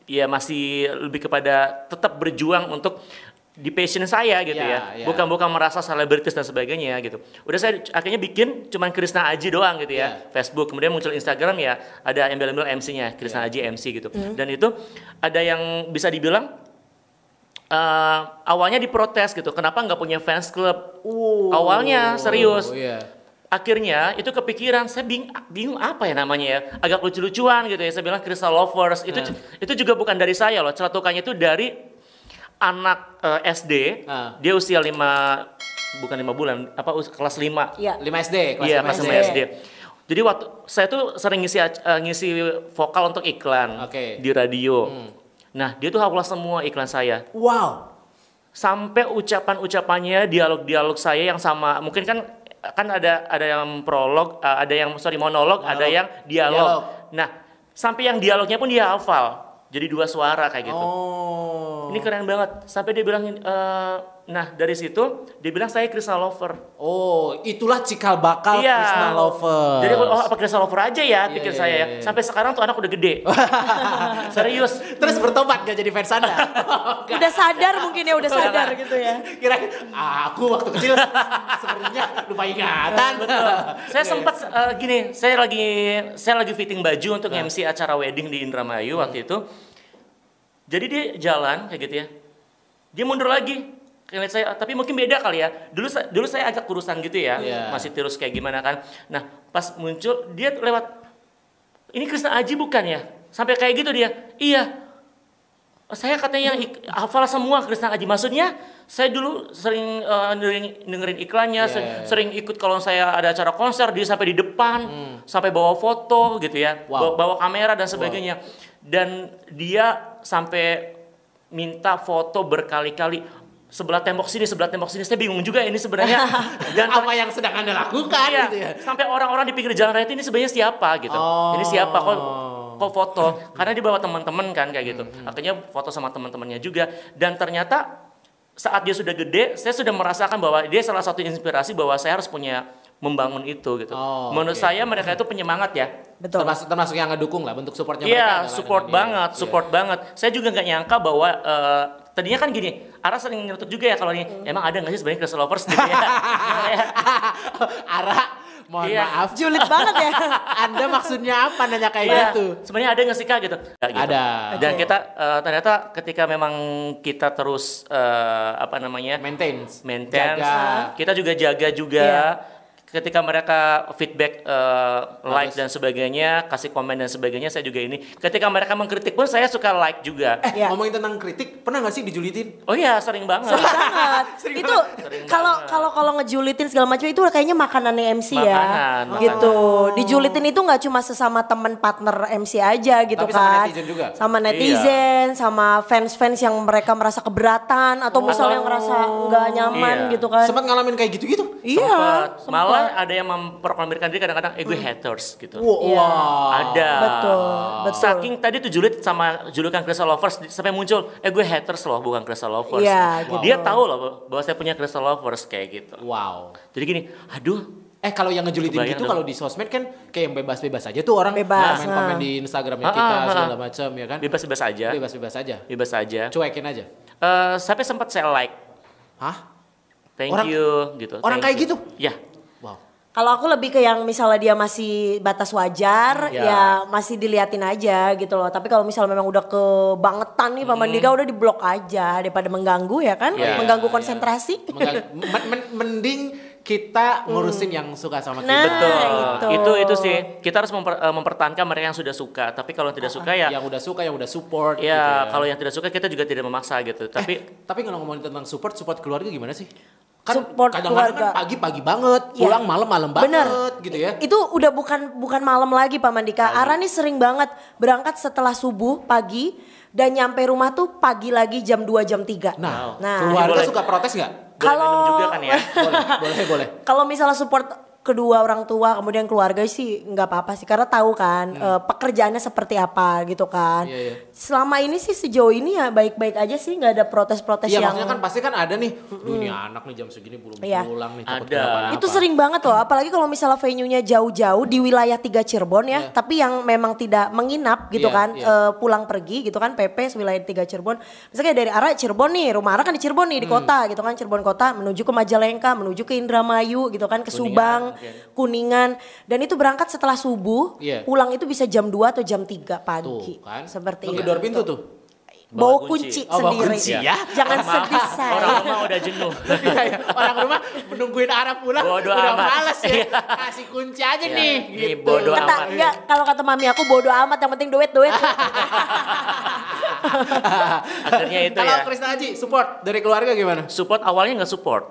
ya masih lebih kepada tetap berjuang untuk di passion saya gitu ya. Bukan merasa selebritis dan sebagainya gitu. Udah saya akhirnya bikin cuman Krisna Aji doang gitu ya. Facebook, kemudian muncul Instagram ya ada embel-embel MC-nya, Krisna Aji MC gitu. Dan itu ada yang bisa dibilang awalnya diprotes gitu. Kenapa nggak punya fans club? Awalnya serius. Akhirnya itu kepikiran, saya bingung apa ya namanya ya, agak lucu-lucuan gitu ya. Saya bilang Krishna Lovers. Itu juga bukan dari saya loh. Celatukannya itu dari anak SD. Dia usia 5 bulan, kelas 5. Iya. 5 SD, Iya, kelas 5 SD. Jadi waktu saya tuh sering ngisi vokal untuk iklan di radio. Nah, dia tuh hafal semua iklan saya. Wow. Sampai ucapan-ucapannya, dialog-dialog saya yang sama. Mungkin kan ada yang prolog, ada yang monolog, ada yang dialog. Nah, sampai yang dialognya pun dia hafal. Jadi 2 suara kayak gitu. Ini keren banget. Sampai dia bilang, nah dari situ dia bilang saya Krishna Lover. Itulah cikal bakal Krishna Lover. Jadi apa Krishna Lover aja ya, pikir saya ya. Sampai sekarang tuh anak udah gede. Serius. Terus bertobat gak jadi fans Anda? Udah sadar mungkin ya, udah sadar gitu ya. Kira aku waktu kecil sebenarnya lupa ingatan. Betul. Saya sempat gini, saya lagi fitting baju untuk MC acara wedding di Indramayu waktu itu. Jadi dia jalan kayak gitu ya. Dia mundur lagi. Kayak saya, tapi mungkin beda kali ya. Dulu saya agak kurusan gitu ya. Masih tirus kayak gimana kan. Nah, pas muncul dia lewat, ini Krishna Aji bukan ya? Sampai kayak gitu dia. Iya. Saya katanya yang hafal semua Krishna Aji. Maksudnya saya dulu sering dengerin iklannya, sering ikut kalau saya ada acara konser, dia sampai di depan, sampai bawa foto gitu ya, bawa kamera dan sebagainya. Dan dia sampai minta foto berkali-kali, sebelah tembok sini, saya bingung juga ini sebenarnya. Dan apa yang sedang Anda lakukan gitu ya. Sampai orang-orang di pinggir jalan raya ini sebenarnya siapa gitu. Ini siapa kok foto? Karena dia bawa teman-teman kan kayak gitu. Akhirnya foto sama teman-temannya juga. Dan ternyata saat dia sudah gede, saya sudah merasakan bahwa dia salah satu inspirasi bahwa saya harus punya membangun itu gitu. Menurut saya mereka itu penyemangat ya. Betul. Termasuk yang ngedukung lah, bentuk supportnya mereka. Iya, support banget. Saya juga nggak nyangka bahwa tadinya kan gini, Ara sering nyeletuk juga ya kalau ini, emang ada nggak sih sebenarnya Krishna Lovers gitu ya? Ara, mohon maaf. Julid banget ya. Anda maksudnya apa nanya kayak gitu? Sebenarnya ada nggak sih Kak gitu? Gitu. Ada. Dan kita ternyata ketika memang kita terus maintain, Jaga. kita juga jaga juga. ketika mereka feedback, like dan sebagainya, kasih komen dan sebagainya, saya juga ini. Ketika mereka mengkritik pun saya suka like juga. Ngomongin tentang kritik, pernah nggak sih dijulitin? Oh iya, sering banget. Sering banget. Itu kalau ngejulitin segala macam itu kayaknya makanannya MC Makanan. Gitu. Dijulitin itu nggak cuma sesama teman partner MC aja gitu. Tapi kan. sama netizen juga. Sama netizen, sama fans-fans yang mereka merasa keberatan atau misalnya ngerasa nggak nyaman gitu kan. Sempat ngalamin kayak gitu-gitu? Iya. Malah ada yang memproklamirkan diri kadang-kadang gue haters gitu. Ada. Betul. Saking tadi tuh julid sama julukan Crystal Lovers sampai muncul, gue haters loh bukan Crystal Lovers. Iya, gitu. Dia tahu loh bahwa saya punya Crystal Lovers kayak gitu. Wow. Jadi gini, aduh. Kalau yang ngejulitin Kebayang gitu dong. kalau di sosmed kan kayak yang bebas-bebas aja tuh orang Bebas, komen di Instagramnya kita segala macam ya kan. Bebas-bebas aja. Bebas-bebas aja. Bebas aja. Cuekin aja. Sampai sempat saya like. Hah? Thank Orang- you gitu. orang thank kayak you. gitu? Ya. Wow. Kalau aku lebih ke yang misalnya dia masih batas wajar, Ya. ya masih diliatin aja gitu loh. Tapi kalau misalnya memang udah kebangetan nih Pak Mandika udah diblok aja daripada mengganggu ya kan, Ya. mengganggu konsentrasi. Mending kita ngurusin yang suka sama kita. Nah, Betul. Itu sih. Kita harus mempertahankan mereka yang sudah suka. Tapi kalau yang tidak suka ya Yang udah suka, yang udah support. ya gitu kalau yang tidak suka kita juga tidak memaksa gitu. Tapi kalau ngomongin tentang support keluarga gimana sih? Kan Support kadang-kadang keluarga. kan pagi banget, Iya. pulang malam Bener. banget gitu ya. Itu udah bukan malam lagi Pak Mandika. Ara nih sering banget berangkat setelah subuh pagi dan nyampe rumah tuh pagi lagi jam 2 jam 3. Nah, Nah, keluarga boleh. suka protes nggak? boleh minum juga kan ya. Boleh. Kalau misalnya support kedua orang tua kemudian keluarga sih nggak apa-apa sih karena tahu kan pekerjaannya seperti apa gitu kan. Iya. Selama ini sih sejauh ini ya baik-baik aja sih nggak ada protes-protes Iya, yang maksudnya kan pasti kan ada nih. Ini anak nih jam segini belum Iya. pulang nih. takut Ada. kenapa-napa. itu sering banget loh, apalagi kalau misalnya venue-nya jauh-jauh di wilayah 3 Cirebon ya, tapi yang memang tidak menginap gitu Iya, kan, iya. pulang pergi gitu kan, PP wilayah 3 Cirebon. Misalnya dari arah Cirebon nih, rumah Ara kan di Cirebon nih, di kota gitu kan, Cirebon kota menuju ke Majalengka, menuju ke Indramayu gitu kan, ke Subang, Kuningan, dan itu berangkat setelah subuh, Iya. pulang itu bisa jam 2 atau jam 3 pagi. Tuh kan. Seperti Menggedor itu. pintu tuh. Bawa Bawa kunci, kunci. Oh, bawa sendiri. kunci ya. Jangan Maaf, sedih saya. orang rumah udah jenuh. Iya, orang rumah menungguin arah pulang Bodo udah amat. males ya. Iya. Kasih kunci aja Iya. nih. Nih, Gitu. bodo Kata, amat. enggak, kalau kata mami aku bodo amat, yang penting duit. Akhirnya itu Kalau ya. Krisna Haji support dari keluarga gimana? Support awalnya nggak support.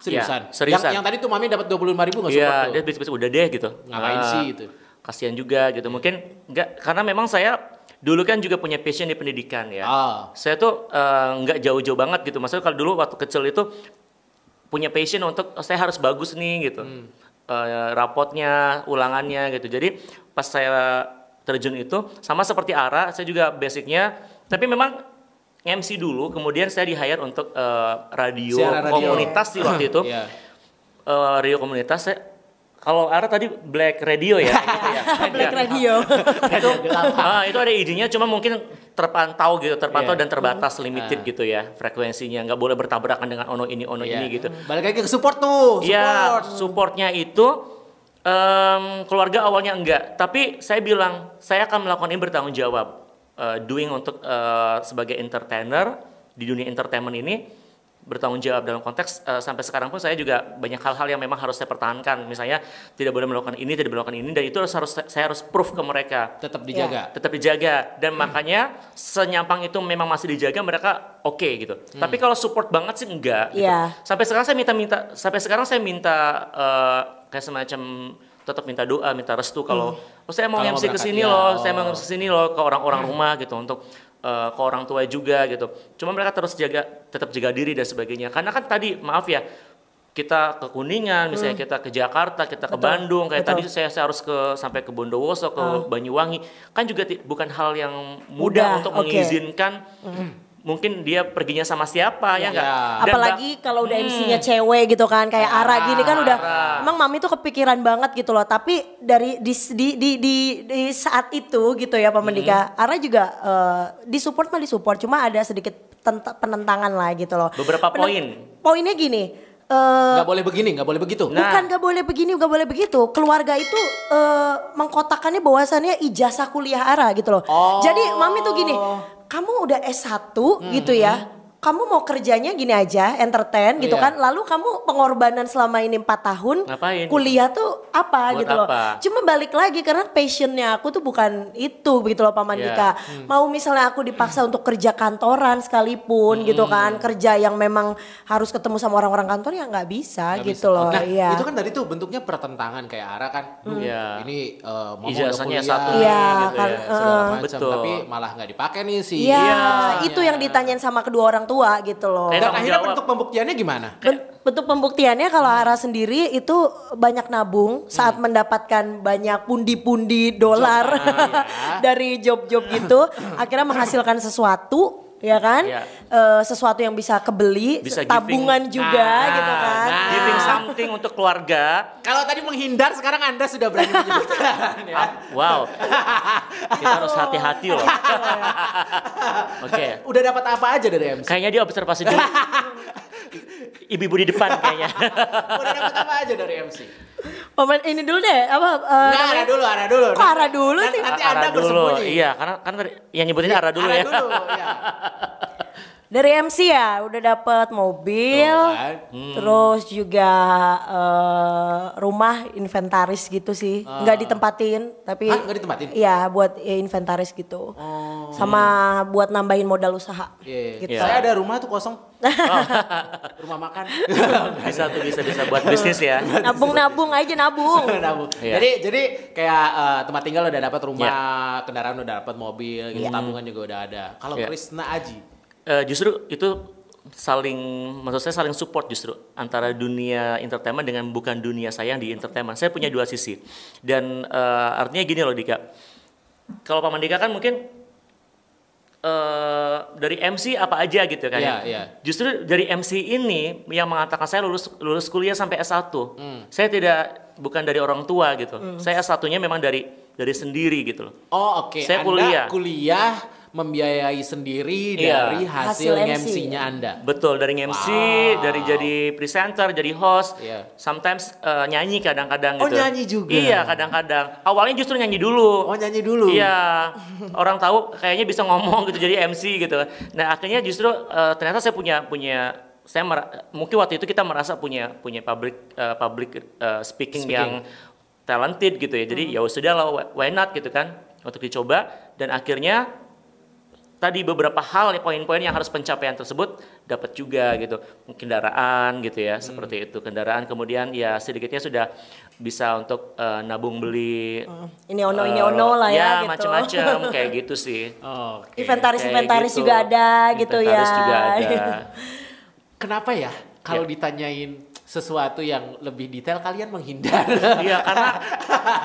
Seriusan? Iya, seriusan. Yang tadi tuh mami dapat 25.000 nggak support Iya, tuh? dia bis-bis udah deh gitu. Ngapain sih gitu? Kasihan juga gitu. Mungkin enggak, karena memang saya dulu kan juga punya passion di pendidikan ya. Saya tuh nggak jauh-jauh banget gitu. Maksudnya kalau dulu waktu kecil itu punya passion untuk saya harus bagus nih gitu. Rapotnya, ulangannya gitu. Jadi pas saya terjun itu sama seperti Ara, saya juga basicnya. Tapi memang MC dulu, kemudian saya di-hire untuk radio Siaran radio. komunitas sih waktu itu. Iya. Radio komunitas saya, kalau Ara tadi Black Radio ya. gitu ya. Black Ya. Radio. Itu ada izinnya, cuma mungkin terpantau Iya. dan terbatas limited gitu ya frekuensinya, nggak boleh bertabrakan dengan ono ini gitu. Balik lagi ke support tuh. Ya supportnya itu keluarga awalnya enggak, tapi saya bilang saya akan melakukan ini bertanggung jawab, doing untuk sebagai entertainer di dunia entertainment ini bertanggung jawab dalam konteks sampai sekarang pun saya juga banyak hal-hal yang memang harus saya pertahankan, misalnya tidak boleh melakukan ini, tidak boleh melakukan ini, dan itu saya harus proof ke mereka. Tetap dijaga. Tetap dijaga, dan makanya senyampang itu memang masih dijaga, mereka oke gitu. Tapi kalau support banget sih enggak gitu. Iya. Sampai sekarang saya minta kayak semacam tetap minta doa, minta restu kalau saya mau Kalau MC mau ke sini berangkat, loh, ya, saya mau MC ke sini loh ke orang-orang rumah gitu, untuk ke orang tua juga gitu. Cuma mereka terus tetap jaga diri dan sebagainya. Karena kan tadi maaf ya, kita ke Kuningan, misalnya kita ke Jakarta, kita ke Bandung, kayak tadi saya harus sampai ke Bondowoso, ke Banyuwangi, kan juga bukan hal yang mudah untuk oke. mengizinkan. Mungkin dia perginya sama siapa ya enggak? Apalagi kalau udah MC-nya cewek gitu kan, kayak Ara gini kan udah, emang mami tuh kepikiran banget gitu loh. Tapi dari di saat itu gitu ya Pak Mendika, Ara juga disupport, cuma ada sedikit penentangan lah gitu loh. Beberapa poin. Poinnya gini. Nggak boleh begini, nggak boleh begitu. Bukan nggak boleh begini, nggak boleh begitu. Keluarga itu mengkotakannya bahwasannya ijazah kuliah Ara gitu loh. Jadi mami tuh gini, kamu udah S1 gitu ya, kamu mau kerjanya gini aja, entertain gitu kan. Lalu kamu pengorbanan selama ini 4 tahun ngapain? Kuliah tuh apa Buat gitu loh. apa? Cuma balik lagi karena passionnya aku tuh bukan itu begitu loh Pak Mandika. Mau misalnya aku dipaksa untuk kerja kantoran sekalipun gitu kan. Kerja yang memang harus ketemu sama orang-orang kantor ya nggak bisa gitu loh. Nah Iya. itu kan tadi tuh bentuknya pertentangan kayak Ara kan. Ini mau Ijazahnya kuliah, S1 Iya, gitu kan, ya. segala macam. Betul. Tapi malah nggak dipakai nih sih. Iya, itu yang ditanyain sama kedua orang tua gitu loh. Kayak Dan tanggung akhirnya jawab. bentuk pembuktiannya gimana? Bentuk pembuktiannya kalau Ara sendiri itu banyak nabung saat mendapatkan banyak pundi-pundi dolar dari job-job gitu, akhirnya menghasilkan sesuatu, ya kan? Iya. Sesuatu yang bisa kebeli, Bisa tabungan giving. juga gitu kan. Giving something untuk keluarga. Kalau tadi menghindar, sekarang Anda sudah berani menyebutkan ya. Wow. Kita harus hati-hati loh. Oke. Udah dapat apa aja dari MC? Kayaknya dia observasi dulu. Ibu-ibu di depan kayaknya. Udah dapat apa aja dari MC? Ini dulu deh, apa? Nah, Ara dulu. Kok Ara dulu sih? Nanti Ara Anda dulu. bersembunyi. Iya, karena kan yang nyebutin Ara dulu ya. Ara dulu, ya. Dari MC ya udah dapet mobil, Tuh kan. terus juga rumah inventaris gitu sih, nggak ditempatin tapi Hah, nggak ditempatin? Iya buat inventaris gitu, sama buat nambahin modal usaha. Iya. Gitu. Saya ada rumah tuh kosong. Rumah makan. Bisa buat bisnis ya. Nabung aja nabung. Nabung. Iya. Jadi kayak tempat tinggal udah dapat rumah, kendaraan udah dapat mobil, gitu, tabungan juga udah ada. Kalau Iya. Krisna Aji, Justru itu maksud saya saling support justru antara dunia entertainment dengan bukan dunia saya yang di entertainment. Saya punya dua sisi dan artinya gini loh Dika. Kalau Pak Mandika kan mungkin dari MC apa aja gitu kan ya. Justru dari MC ini yang mengatakan saya lulus kuliah sampai S1. Saya bukan dari orang tua gitu. Saya S1-nya memang dari sendiri gitu loh. oh oke. Saya Anda kuliah membiayai sendiri dari hasil MC-nya Anda. Betul, dari MC, dari jadi presenter, jadi host, sometimes nyanyi kadang-kadang gitu. Oh nyanyi juga? Iya kadang-kadang. Awalnya justru nyanyi dulu. Oh nyanyi dulu? Iya, orang tahu kayaknya bisa ngomong gitu jadi MC gitu. Nah akhirnya justru ternyata saya punya mungkin waktu itu kita merasa punya public speaking yang talented gitu ya. Jadi ya sudah lah, why not gitu kan untuk dicoba dan akhirnya tadi beberapa hal poin-poin yang harus pencapaian tersebut dapat juga gitu. Kendaraan gitu ya, seperti itu. Kendaraan kemudian ya sedikitnya sudah bisa untuk nabung beli ini ono lah ya gitu. Macam-macam kayak gitu sih. Inventaris gitu. juga ada gitu ya. Inventaris juga ada. Kenapa ya kalau ditanyain sesuatu yang lebih detail kalian menghindar? Iya karena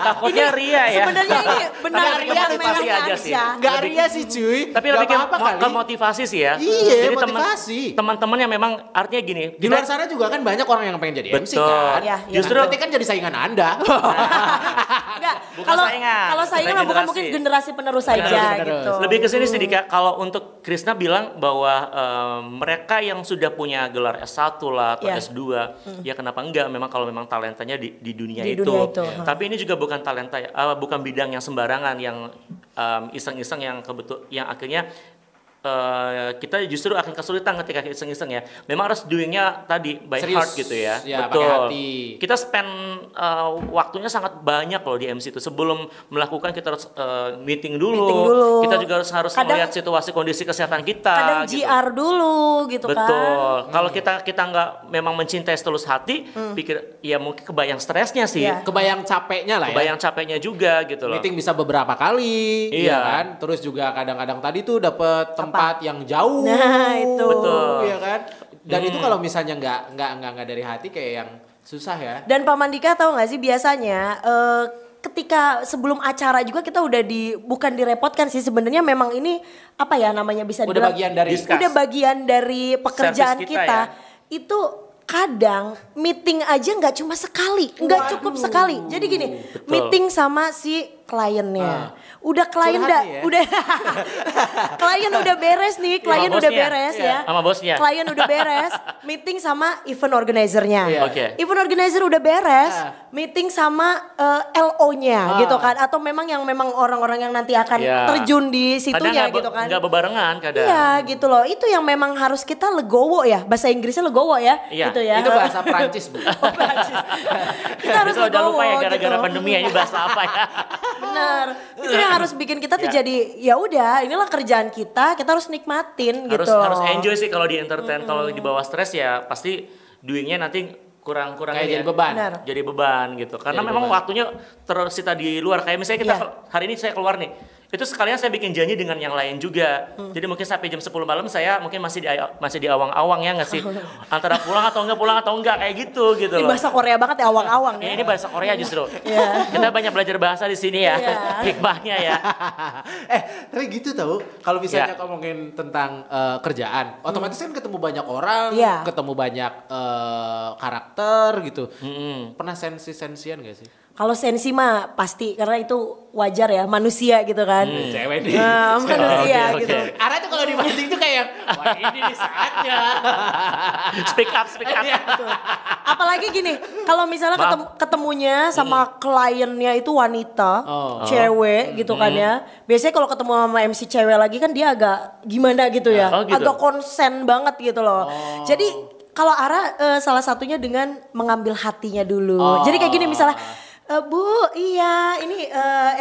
takutnya ria ya. Sebenarnya ini benar motivasi aja sih. Gak ria sih cuy. Tapi lebih ke motivasi sih ya. Iya, jadi motivasi. Teman-teman yang memang artinya gini. Di luar sana juga kan banyak orang yang pengen jadi MC kan. Ya, Justru nanti kan jadi saingan Anda. Enggak. Bukan saingan. Kalau saingan bukan mungkin generasi penerus saja gitu. Lebih ke sini sih Dika, kalau untuk Krisna bilang bahwa mereka yang sudah punya gelar S1 lah atau S2, ya kenapa enggak? Memang kalau memang talentanya di dunia itu. Tapi ini juga bukan talenta, bukan bidang yang sembarangan, yang iseng-iseng yang akhirnya kita justru akan kesulitan ketika iseng-iseng ya. Memang harus doingnya tadi by heart gitu ya. Betul. Hati. Kita spend waktunya sangat banyak loh di MC itu. Sebelum melakukan kita harus meeting dulu. Kita juga harus melihat situasi kondisi kesehatan kita. Kadang gitu. GR dulu gitu kan. Betul. Kalau kita nggak memang mencintai setulus hati, pikir ya mungkin kebayang stresnya sih. Kebayang capeknya lah ya. Kebayang capeknya juga gitu loh. Meeting bisa beberapa kali, ya kan. Terus juga kadang-kadang tadi tuh dapet tempat yang jauh. Nah itu. Betul. Iya kan. Dan itu kalau misalnya nggak dari hati kayak yang susah ya. Dan Pak Mandika tahu nggak sih biasanya ketika sebelum acara juga kita udah bukan direpotkan sih sebenarnya, memang ini apa ya namanya bisa udah bagian dari pekerjaan kita ya. Itu kadang meeting aja nggak cuma sekali, nggak cukup sekali. Jadi gini, meeting sama si kliennya. Udah klien udah klien udah beres nih, klien udah beres ya. Sama bosnya. Klien udah beres, meeting sama event organizer-nya. Oke. Event organizer udah beres, meeting sama LO-nya gitu kan, atau memang orang-orang yang nanti akan terjun di situnya gitu kan. Enggak bebarengan kadang. Iya gitu loh. Itu yang memang harus kita legowo ya. Bahasa Inggrisnya legowo ya. Gitu ya. Itu bahasa Prancis, Bu. Prancis. Kita harus udah legowo lupa ya gara-gara gitu. pandemi ini bahasa apa ya. Benar. Itu yang harus bikin kita tuh jadi ya udah, inilah kerjaan kita harus nikmatin gitu. Harus enjoy sih kalau di entertain. Kalau di bawah stres ya pasti doingnya nanti kurang kayak jadi beban. Jadi beban gitu. Karena memang waktunya tersita di luar. Kayak misalnya kita hari ini saya keluar nih. Itu sekalian saya bikin janji dengan yang lain juga. Jadi mungkin sampai jam 10 malam saya mungkin masih di awang-awang ya nggak sih? Antara pulang atau enggak kayak gitu Ini bahasa Korea banget ya, awang-awang ya. Ini bahasa Korea justru. Kita banyak belajar bahasa di sini ya. Hikmahnya ya. Tapi gitu tau. Kalau misalnya ngomongin tentang kerjaan, otomatis kan ketemu banyak orang, ketemu banyak karakter gitu. Pernah sensi-sensian gak sih? Kalau sensi mah pasti, karena itu wajar ya, manusia gitu kan. Cewek nih. Manusia gitu. Ara tuh kalau dibanting tuh kayak, wah ini nih saatnya. Speak up. Betul. Apalagi gini, kalau misalnya ketemunya sama kliennya itu wanita, cewek gitu kan ya. Biasanya kalau ketemu sama MC cewek lagi kan dia agak gimana gitu ya. Gitu. Agak konsen banget gitu loh. Jadi kalau Ara salah satunya dengan mengambil hatinya dulu. Jadi kayak gini misalnya, Bu, iya ini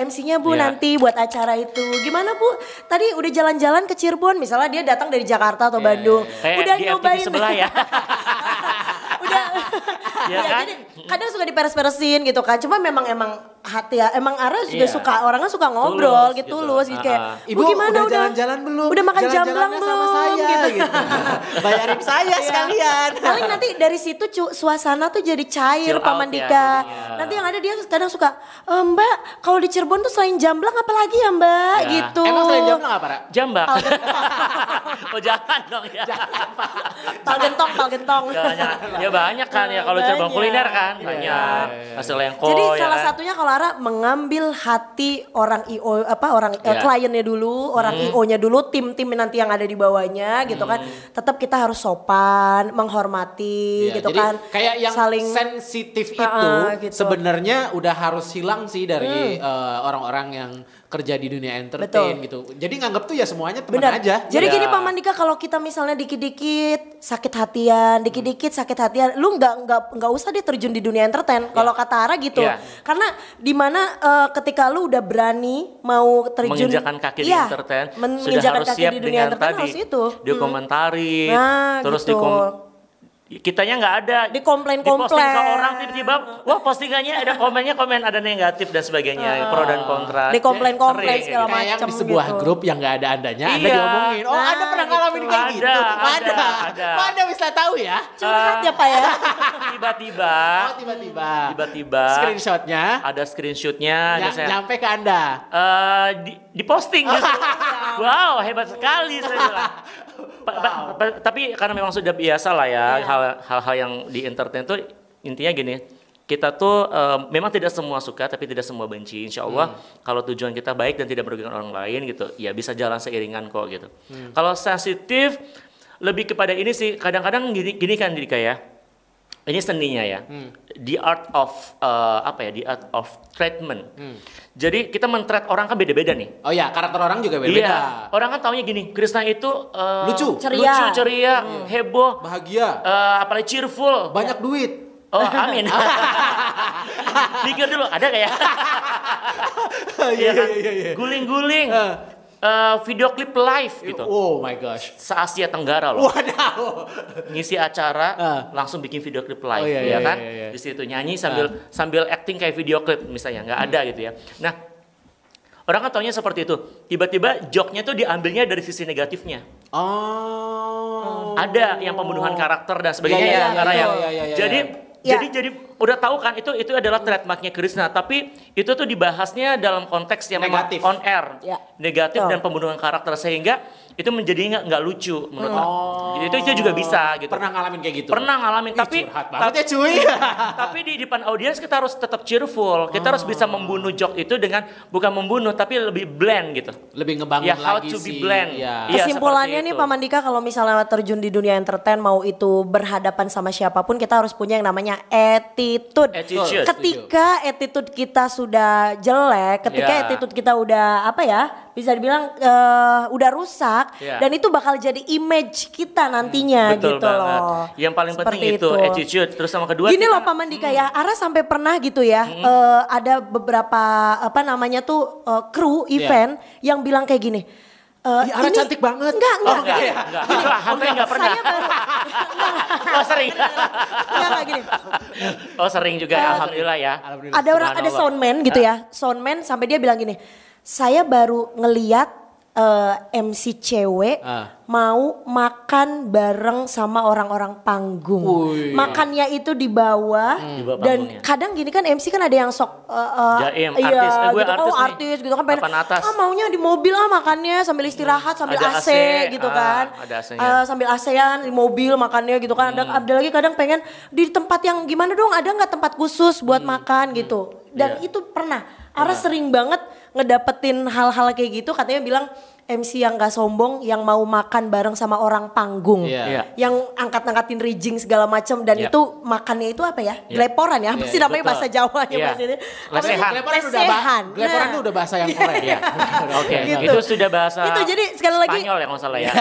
MC-nya Bu nanti buat acara itu. Gimana Bu? Tadi udah jalan-jalan ke Cirebon, misalnya dia datang dari Jakarta atau Bandung. Udah di nyobain FTV sebelah ya. Udah. Kan? Jadi kadang suka diperes-peresin gitu kan. Cuma emang hati ya, emang Ara juga suka, orangnya suka ngobrol gitu, tulus gitu kayak, Ibu gimana udah jalan-jalan belum? Udah makan jamblang belum? Sama saya gitu. Bayarin saya sekalian. Paling nanti dari situ suasana tuh jadi cair, Pak Mandika. Nanti yang ada dia kadang suka, Mbak kalau di Cirebon tuh selain jamblang apa lagi ya Mbak gitu. Emang selain jamblang apa, Ra? Jambak. Oh jangan dong ya. Pal gentong. Ya banyak kan ya kalau cabang kuliner kan banyak. Hasil lengko. Jadi salah satunya kalau Ara mengambil hati orang IO kliennya dulu, orang IO-nya dulu, tim nanti yang ada di bawahnya gitu kan. Tetap kita harus sopan, menghormati gitu jadi kan. Kayak yang saling sensitif itu gitu. Sebenarnya udah harus hilang sih dari orang-orang yang kerja di dunia entertain gitu. Jadi nganggap tuh ya semuanya teman aja. Jadi gini Pak Mandika, kalau kita misalnya dikit-dikit sakit hatian, lu nggak usah dia terjun di dunia entertain. Kalau kata Ara gitu. Karena dimana ketika lu udah berani mau terjun menginjakan kaki di entertain, sudah harus siap di dunia dengan tadi dikomentari, terus gitu. Kitanya nggak ada dikomplain diposting ke orang tiba-tiba wah postingannya ada komen ada negatif dan sebagainya, pro dan kontra, dikomplain segala macam kayak di sebuah gitu. Grup yang nggak ada Anda diomongin. Anda pernah ngalamin kayak gitu? Ada. Anda bisa tahu ya? Curhat ya Pak ya. Tiba-tiba screenshotnya ada screenshotnya nyampe ke Anda. Diposting justru. Wow, hebat sekali saya bilang. Tapi karena memang sudah biasa lah ya hal-hal yang di entertain tuh intinya gini, kita tuh memang tidak semua suka tapi tidak semua benci. Insya Allah kalau tujuan kita baik dan tidak merugikan orang lain gitu, ya bisa jalan seiringan kok gitu. Kalau sensitif lebih kepada ini sih, kadang-kadang gini kan Dika ya. Ini seninya ya, the art of the art of treatment. Jadi kita men-treat orang kan beda-beda nih. Oh ya, karakter orang juga beda-beda. Iya, orang kan taunya gini, Krisna itu lucu, ceria, heboh, bahagia, apalagi cheerful, banyak duit. Oh amin. Pikir dulu, ada kayak Iya. guling-guling. Video klip live gitu. Oh my gosh. Se-Asia Tenggara loh. Wadaw. Ngisi acara langsung bikin video klip live ya kan. Di situ nyanyi sambil acting kayak video klip misalnya, nggak ada gitu ya. Nah, orang kan taunya seperti itu. Tiba-tiba joke-nya tuh diambilnya dari sisi negatifnya. Ada yang pembunuhan karakter dan sebagainya. Jadi udah tahu kan itu adalah trademarknya Krishna, tapi itu tuh dibahasnya dalam konteks yang memang Negatif. on air, negatif Betul. dan pembunuhan karakter sehingga itu menjadi nggak lucu menurut aku. Itu juga bisa gitu. Pernah ngalamin kayak gitu? Pernah ngalamin, tapi curhat banget ya cuy. tapi di depan audiens kita harus tetap cheerful. Kita harus bisa membunuh joke itu dengan bukan membunuh tapi lebih blend gitu. Lebih ngebangun Ya, how lagi to be sih. blend. Iya. Iya, Kesimpulannya seperti nih itu. Pak Mandika, kalau misalnya terjun di dunia entertain, mau itu berhadapan sama siapapun, kita harus punya yang namanya attitude. Attitude. Ketika attitude kita sudah jelek, ketika Ya. attitude kita udah apa ya, bisa dibilang udah rusak, Ya. dan itu bakal jadi image kita nantinya Betul gitu banget. loh. Yang paling penting Seperti itu attitude. Terus sama kedua Gini kita- loh Pak Mandika ya, Ara sampai pernah gitu ya, ada beberapa apa namanya tuh kru event yang bilang kayak gini. Ih, Ara cantik banget. Enggak. Enggak. Hampir enggak pernah. Saya baru Oh sering. enggak gini. Oh sering juga alhamdulillah ya. Alhamdulillah. Ada orang, ada Subhanallah. soundman gitu ya, soundman sampai dia bilang gini, saya baru ngeliat MC cewek mau makan bareng sama orang-orang panggung. Wih. Makannya itu di bawah, Di bawah dan panggungnya. kadang gini kan MC kan ada yang sok Jaim, iya, artis. Gue gitu, artis nih. artis gitu kan pengen, Papan atas. maunya di mobil makannya sambil istirahat sambil Ada AC, AC, gitu kan. ada AC-nya. Sambil ASEAN di mobil makannya gitu kan. Ada lagi kadang pengen di tempat yang gimana dong, ada nggak tempat khusus buat makan gitu. Dan Iya. itu pernah Ara sering banget ngedapetin hal-hal kayak gitu, katanya bilang MC yang gak sombong yang mau makan bareng sama orang panggung. Iya. Iya. Yang angkat-angkatin rigging segala macam, dan Iya. itu makannya itu apa ya? Gleporan ya, apa sih namanya betul. bahasa Jawa ya Iya. bahasa ini? Lesehan. Gleporan Lesehan. Gleporan Nah. tuh udah bahasa yang Korea. Iya. Oke, Gitu. itu sudah bahasa Itu jadi sekali lagi Spanyol ya kalau nggak salah ya.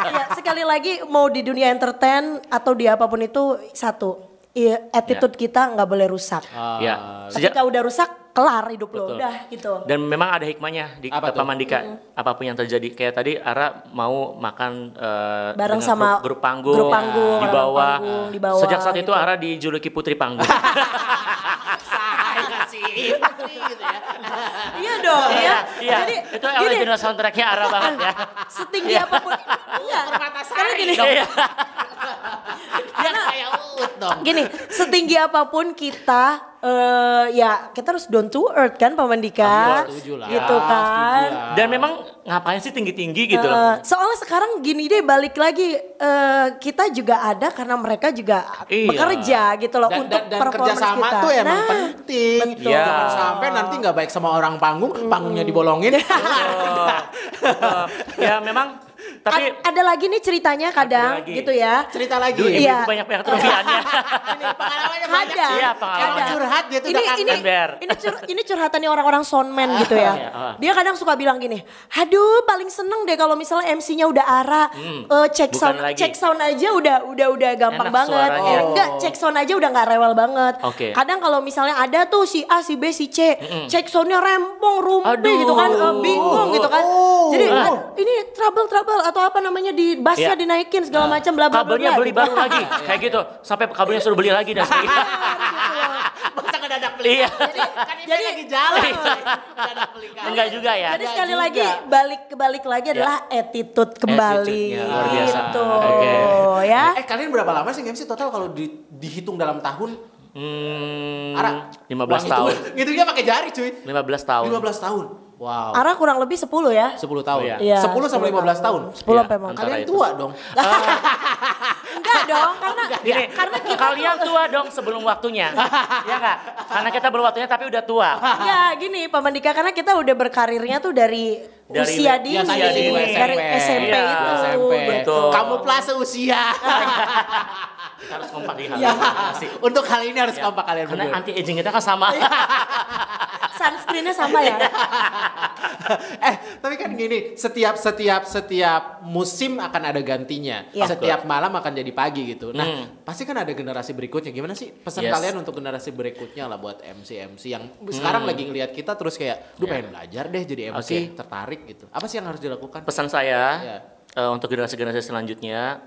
Ya, sekali lagi mau di dunia entertain atau di apapun itu, satu, attitude kita nggak boleh rusak. Ya. Ketika udah rusak, kelar hidup lo, Betul. udah gitu. Dan memang ada hikmahnya di Apa Pak tuh? Mandika. Apapun yang terjadi, kayak tadi Ara mau makan Bareng dengan sama grup panggung, grup panggung, di orang bawah. panggung, di bawah Sejak saat itu gitu. Ara dijuluki Putri Panggung. Saya sih. Gitu ya. Iya dong ya. Iya, Jadi itu gini, original soundtracknya Ara banget ya. setinggi apapun, iya. Karena gini, Iya. Ya kayak Uut dong. gini, setinggi apapun kita, ya kita harus down to earth kan Pak Mandika, Setuju lah. gitu Setuju kan. lah. Dan memang ngapain sih tinggi-tinggi gitu loh. Soalnya sekarang gini deh, balik lagi, kita juga ada karena mereka juga Iya. bekerja gitu loh untuk Dan performance kerjasama kita. tuh emang Nah, penting. betul. Iya. Jangan sampai nanti nggak baik sama orang panggung, panggungnya dibolongin. Ya memang tapi ada lagi nih ceritanya kadang lagi. gitu ya. Cerita lagi. Duh, Iya. ibu banyak-banyak kerugiannya. Pengalamannya banyak. Kadang, Iya, pengalaman. kadang. Curhat dia tuh ini, udah kangen. ini, Ember. ini curhatannya orang-orang soundman gitu ya. Dia kadang suka bilang gini, aduh paling seneng deh kalau misalnya MC-nya udah Ara, cek bukan sound, lagi. cek sound aja udah gampang Enak banget. suaranya. Enggak, cek sound aja udah nggak rewel banget. Oke. Kadang kalau misalnya ada tuh si A, si B, si C, cek soundnya rempong, rumpi Aduh. gitu kan, bingung gitu kan. Jadi ini trouble atau apa namanya, di bassnya Iya. dinaikin segala macam, bla bla bla. kabelnya bla, beli gitu. baru lagi. Kayak gitu. Sampai kabelnya suruh beli lagi dan sebagainya. Masa ngedadak beli? Iya. Kan jadi lagi jalan. Ngedadak beli kan. Enggak juga ya. Jadi sekali juga. lagi balik lagi adalah attitude kembali. Attitude-nya luar biasa. Gitu. Oke. Ya. Kalian berapa lama sih MC total kalau dihitung dalam tahun? Ara, 15 tahun. Ngitungnya pakai jari cuy. 15 tahun. 15 tahun. Wow. Ara kurang lebih 10 ya. 10 tahun. Iya. Iya, 10 sampai 15 tahun. 10 Iya, sampai 15. antara Kalian itu. tua dong. Enggak dong, Gini, karena kita kalian tua dong sebelum waktunya. Ya enggak? Karena kita belum waktunya tapi udah tua. enggak gini Pak Mandika, karena kita udah berkarirnya tuh dari usia dini, ya, tadi sih, dari SMP Iya, itu. SMP. Betul. Kamu plase usia. Harus kompak di hal Ya. ini. Sih. Untuk hal ini harus kompak kalian Karena berdua. anti aging kita kan sama. Sunscreennya sama ya. Tapi kan gini, setiap musim akan ada gantinya. Iya. Setiap malam akan jadi pagi gitu. Nah, pasti kan ada generasi berikutnya. Gimana sih pesan Yes. kalian untuk generasi berikutnya lah buat MC yang sekarang lagi ngelihat kita terus kayak, pengen belajar deh jadi MC, tertarik gitu. Apa sih yang harus dilakukan? Pesan saya Iya. untuk generasi-generasi selanjutnya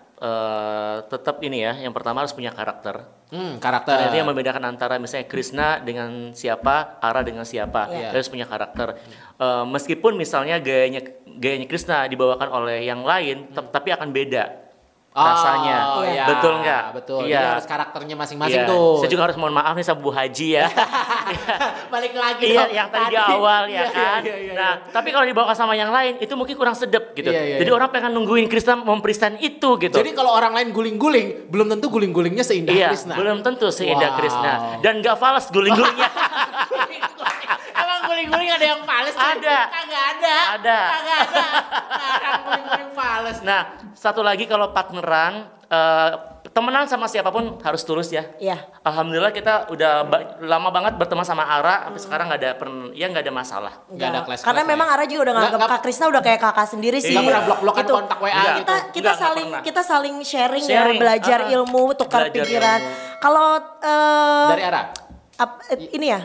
tetap ini ya, yang pertama harus punya karakter. Karakter. Karena itu yang membedakan antara misalnya Krishna dengan siapa, Ara dengan siapa. Iya. Dia harus punya karakter. Meskipun misalnya gayanya Krishna dibawakan oleh yang lain, tapi akan beda. rasanya. Iya. Betul nggak? Betul. Iya. Jadi harus karakternya masing-masing Iya. tuh. Saya juga harus mohon maaf nih sama Bu Haji ya. Balik lagi Iya, dong. yang tadi di awal ya kan. Iya. Nah, tapi kalau dibawa sama yang lain itu mungkin kurang sedep gitu. Iya. Jadi orang pengen nungguin Krisna mempresent itu gitu. Jadi kalau orang lain guling-guling, belum tentu guling-gulingnya seindah iya, Krisna. belum tentu seindah Wow. Krisna. Dan nggak fals guling-gulingnya. Emang guling-guling ada yang fales? Ada. Kagak ada. Ada. Kagak ada. Orang guling-guling fales. Nah, satu lagi kalau partneran, temenan sama siapapun harus tulus ya. Iya. Alhamdulillah kita udah lama banget berteman sama Ara, sampai sekarang nggak ada masalah. Nggak ada clash-clash Karena memang ya. Ara juga udah nganggap Nggak- Kak Krisna udah kayak kakak sendiri sih. Nggak pernah blok-blokan Itu. kontak WA Nggak. gitu. Kita Nggak saling pernah. kita saling sharing Sharing. ya, belajar ilmu, tukar Belajar pikiran. ilmu. Kalau Dari Ara? ini ya,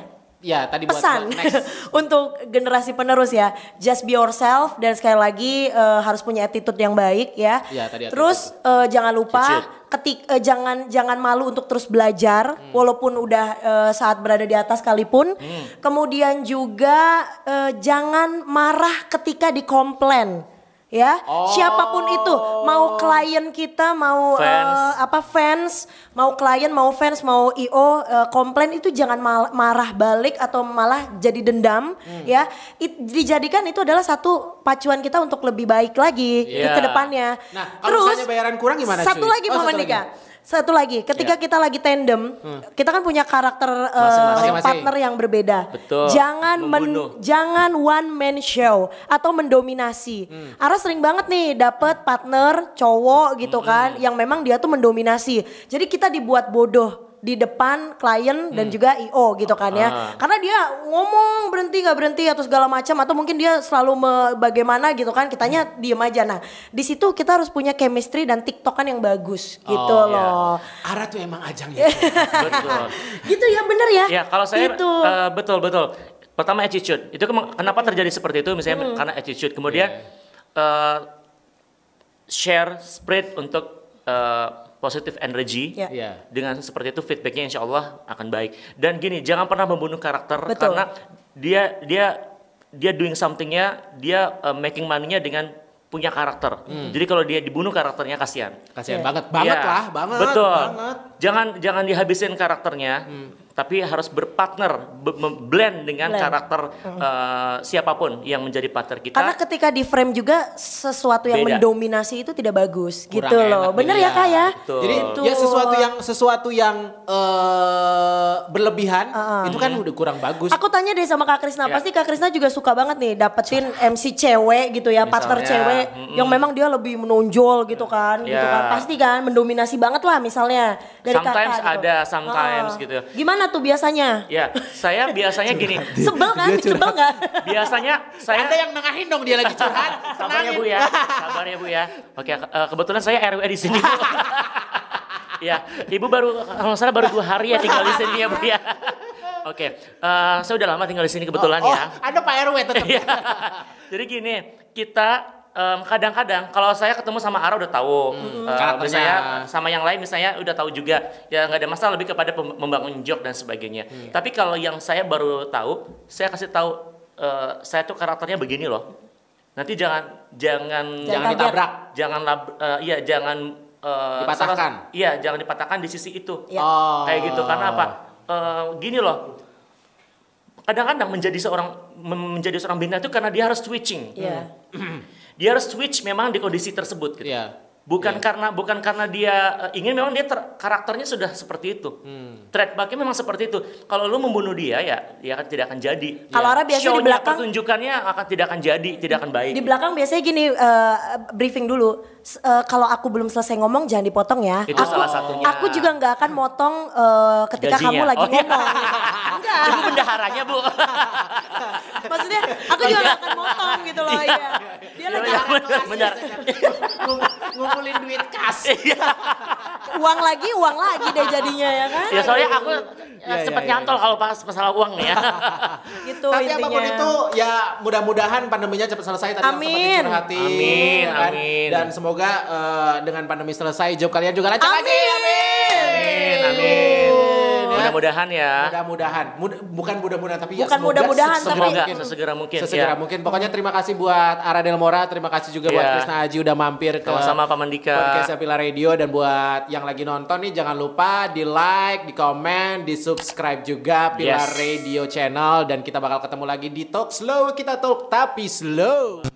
Ya, tadi buat pesan next. untuk generasi penerus ya, just be yourself, dan sekali lagi harus punya attitude yang baik ya. Iya, tadi attitude. Terus jangan lupa jangan malu untuk terus belajar walaupun udah saat berada di atas sekalipun. Kemudian juga jangan marah ketika dikomplain. Ya, siapapun itu, mau klien kita, mau fans, mau klien, mau fans, mau IO komplain itu jangan marah balik atau malah jadi dendam, ya. Dijadikan itu adalah satu pacuan kita untuk lebih baik lagi ke depannya. Nah, kalau misalnya bayaran kurang gimana, satu cuy? lagi Oh, Muhammad satu Nika. Satu lagi, ketika kita lagi tandem, kita kan punya karakter Masing-masing. partner yang berbeda. Betul. Jangan one man show atau mendominasi. Ara sering banget nih dapet partner cowok gitu kan, yang memang dia tuh mendominasi. Jadi kita dibuat bodoh di depan klien dan juga IO gitu kan ya. Karena dia ngomong berhenti gak berhenti atau segala macam, atau mungkin dia selalu bagaimana gitu kan, kitanya diem aja. Nah, di situ kita harus punya chemistry dan tiktokan yang bagus gitu loh. Ara tuh emang ajangnya. Betul. Gitu ya, bener ya? Ya, kalau saya Gitu. betul. Pertama attitude. Itu kenapa terjadi seperti itu? Misalnya karena attitude. Kemudian share, spread untuk positive energy. Ya. Iya. Dengan seperti itu feedbacknya insya Allah akan baik. Dan gini, jangan pernah membunuh karakter. Betul. Karena dia doing somethingnya, dia making money-nya dengan punya karakter. Jadi kalau dia dibunuh karakternya kasihan. Kasihan Iya. banget Iya, lah, banget. Betul. Banget. Jangan dihabisin karakternya, tapi harus berpartner, blend dengan karakter siapapun yang menjadi partner kita. Karena ketika di frame juga sesuatu yang Beda. mendominasi itu tidak bagus Kurang gitu loh. enak Bener ya dilihat. Kak ya? Betul. Jadi Gitu. ya sesuatu yang berlebihan itu kan udah kurang bagus. Aku tanya deh sama Kak Krisna, Ya. pasti Kak Krisna juga suka banget nih dapetin MC cewek gitu ya, partner Misalnya, cewek yang memang dia lebih menonjol gitu kan, gitu Ya. kan. Pasti kan mendominasi banget lah misalnya dari Sometimes Kakak gitu. ada, sometimes gitu. Gimana tuh biasanya? Ya, saya biasanya gini. Sebel kan? Sebel nggak? Biasanya saya Ada yang nengahin dong, dia lagi curhat. sabar ya Bu ya. Sabar ya Bu ya. Oke, kebetulan saya RW di sini. Bu. Ya, Ibu kalau salah baru 2 hari ya tinggal di sini ya Bu ya. Oke, saya udah lama tinggal di sini kebetulan ya. Ada Pak RW tetap. Iya. Jadi gini, kita kadang-kadang kalau saya ketemu sama Ara udah tahu, karakternya. misalnya sama yang lain misalnya udah tahu juga, ya nggak ada masalah, lebih kepada membangun joke dan sebagainya. Tapi kalau yang saya baru tahu, saya kasih tahu saya tuh karakternya begini loh. Nanti jangan Jangan ditabrak. jangan Dipatahkan. jangan dipatahkan di sisi itu. Ya. Oh. Kayak gitu, karena apa? Gini loh. Kadang-kadang menjadi seorang bintang itu karena dia harus switching. Iya. Dia harus switch memang di kondisi tersebut gitu. Iya. Bukan karena dia ingin, memang dia karakternya sudah seperti itu. Trademarknya memang seperti itu. Kalau lu membunuh dia ya dia akan tidak akan jadi. Kalau Ara biasanya di Show-nya, belakang, pertunjukannya tidak akan jadi, tidak akan baik. di belakang biasanya gini, briefing dulu. Kalau aku belum selesai ngomong jangan dipotong ya. Itu aku, salah satunya. Aku juga nggak akan motong ketika Gajinya. kamu lagi Oh, iya. ngomong. Enggak. Ibu bendaharanya Bu. Maksudnya aku juga gak akan motong gitu loh. Iya. Dia lagi Benar. Ngumpulin duit kas. uang lagi deh jadinya ya kan. Ya soalnya aku sempat iya. nyantol kalau pas masalah uang nih ya. Gitu Tapi intinya. apapun itu ya mudah-mudahan pandeminya cepat selesai tadi yang sempat Amin. dicurhatin, Amin, ya kan? amin. Dan semoga dengan pandemi selesai job kalian juga lancar Amin. lagi. Amin. Amin, amin. Mudah-mudahan ya. Bukan mudah-mudahan tapi bukan mudah-mudahan tapi sesegera mungkin. Sesegera mungkin. Pokoknya terima kasih buat Ara Delmora, terima kasih juga buat Krisna Aji udah mampir ke sama Pak Mandika. Podcast Pilar Radio, dan buat yang lagi nonton nih jangan lupa di like, di komen, di subscribe juga Pilar Radio channel, dan kita bakal ketemu lagi di Talk Slow, kita talk tapi slow.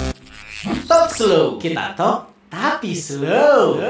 Talk Slow, kita talk tapi slow.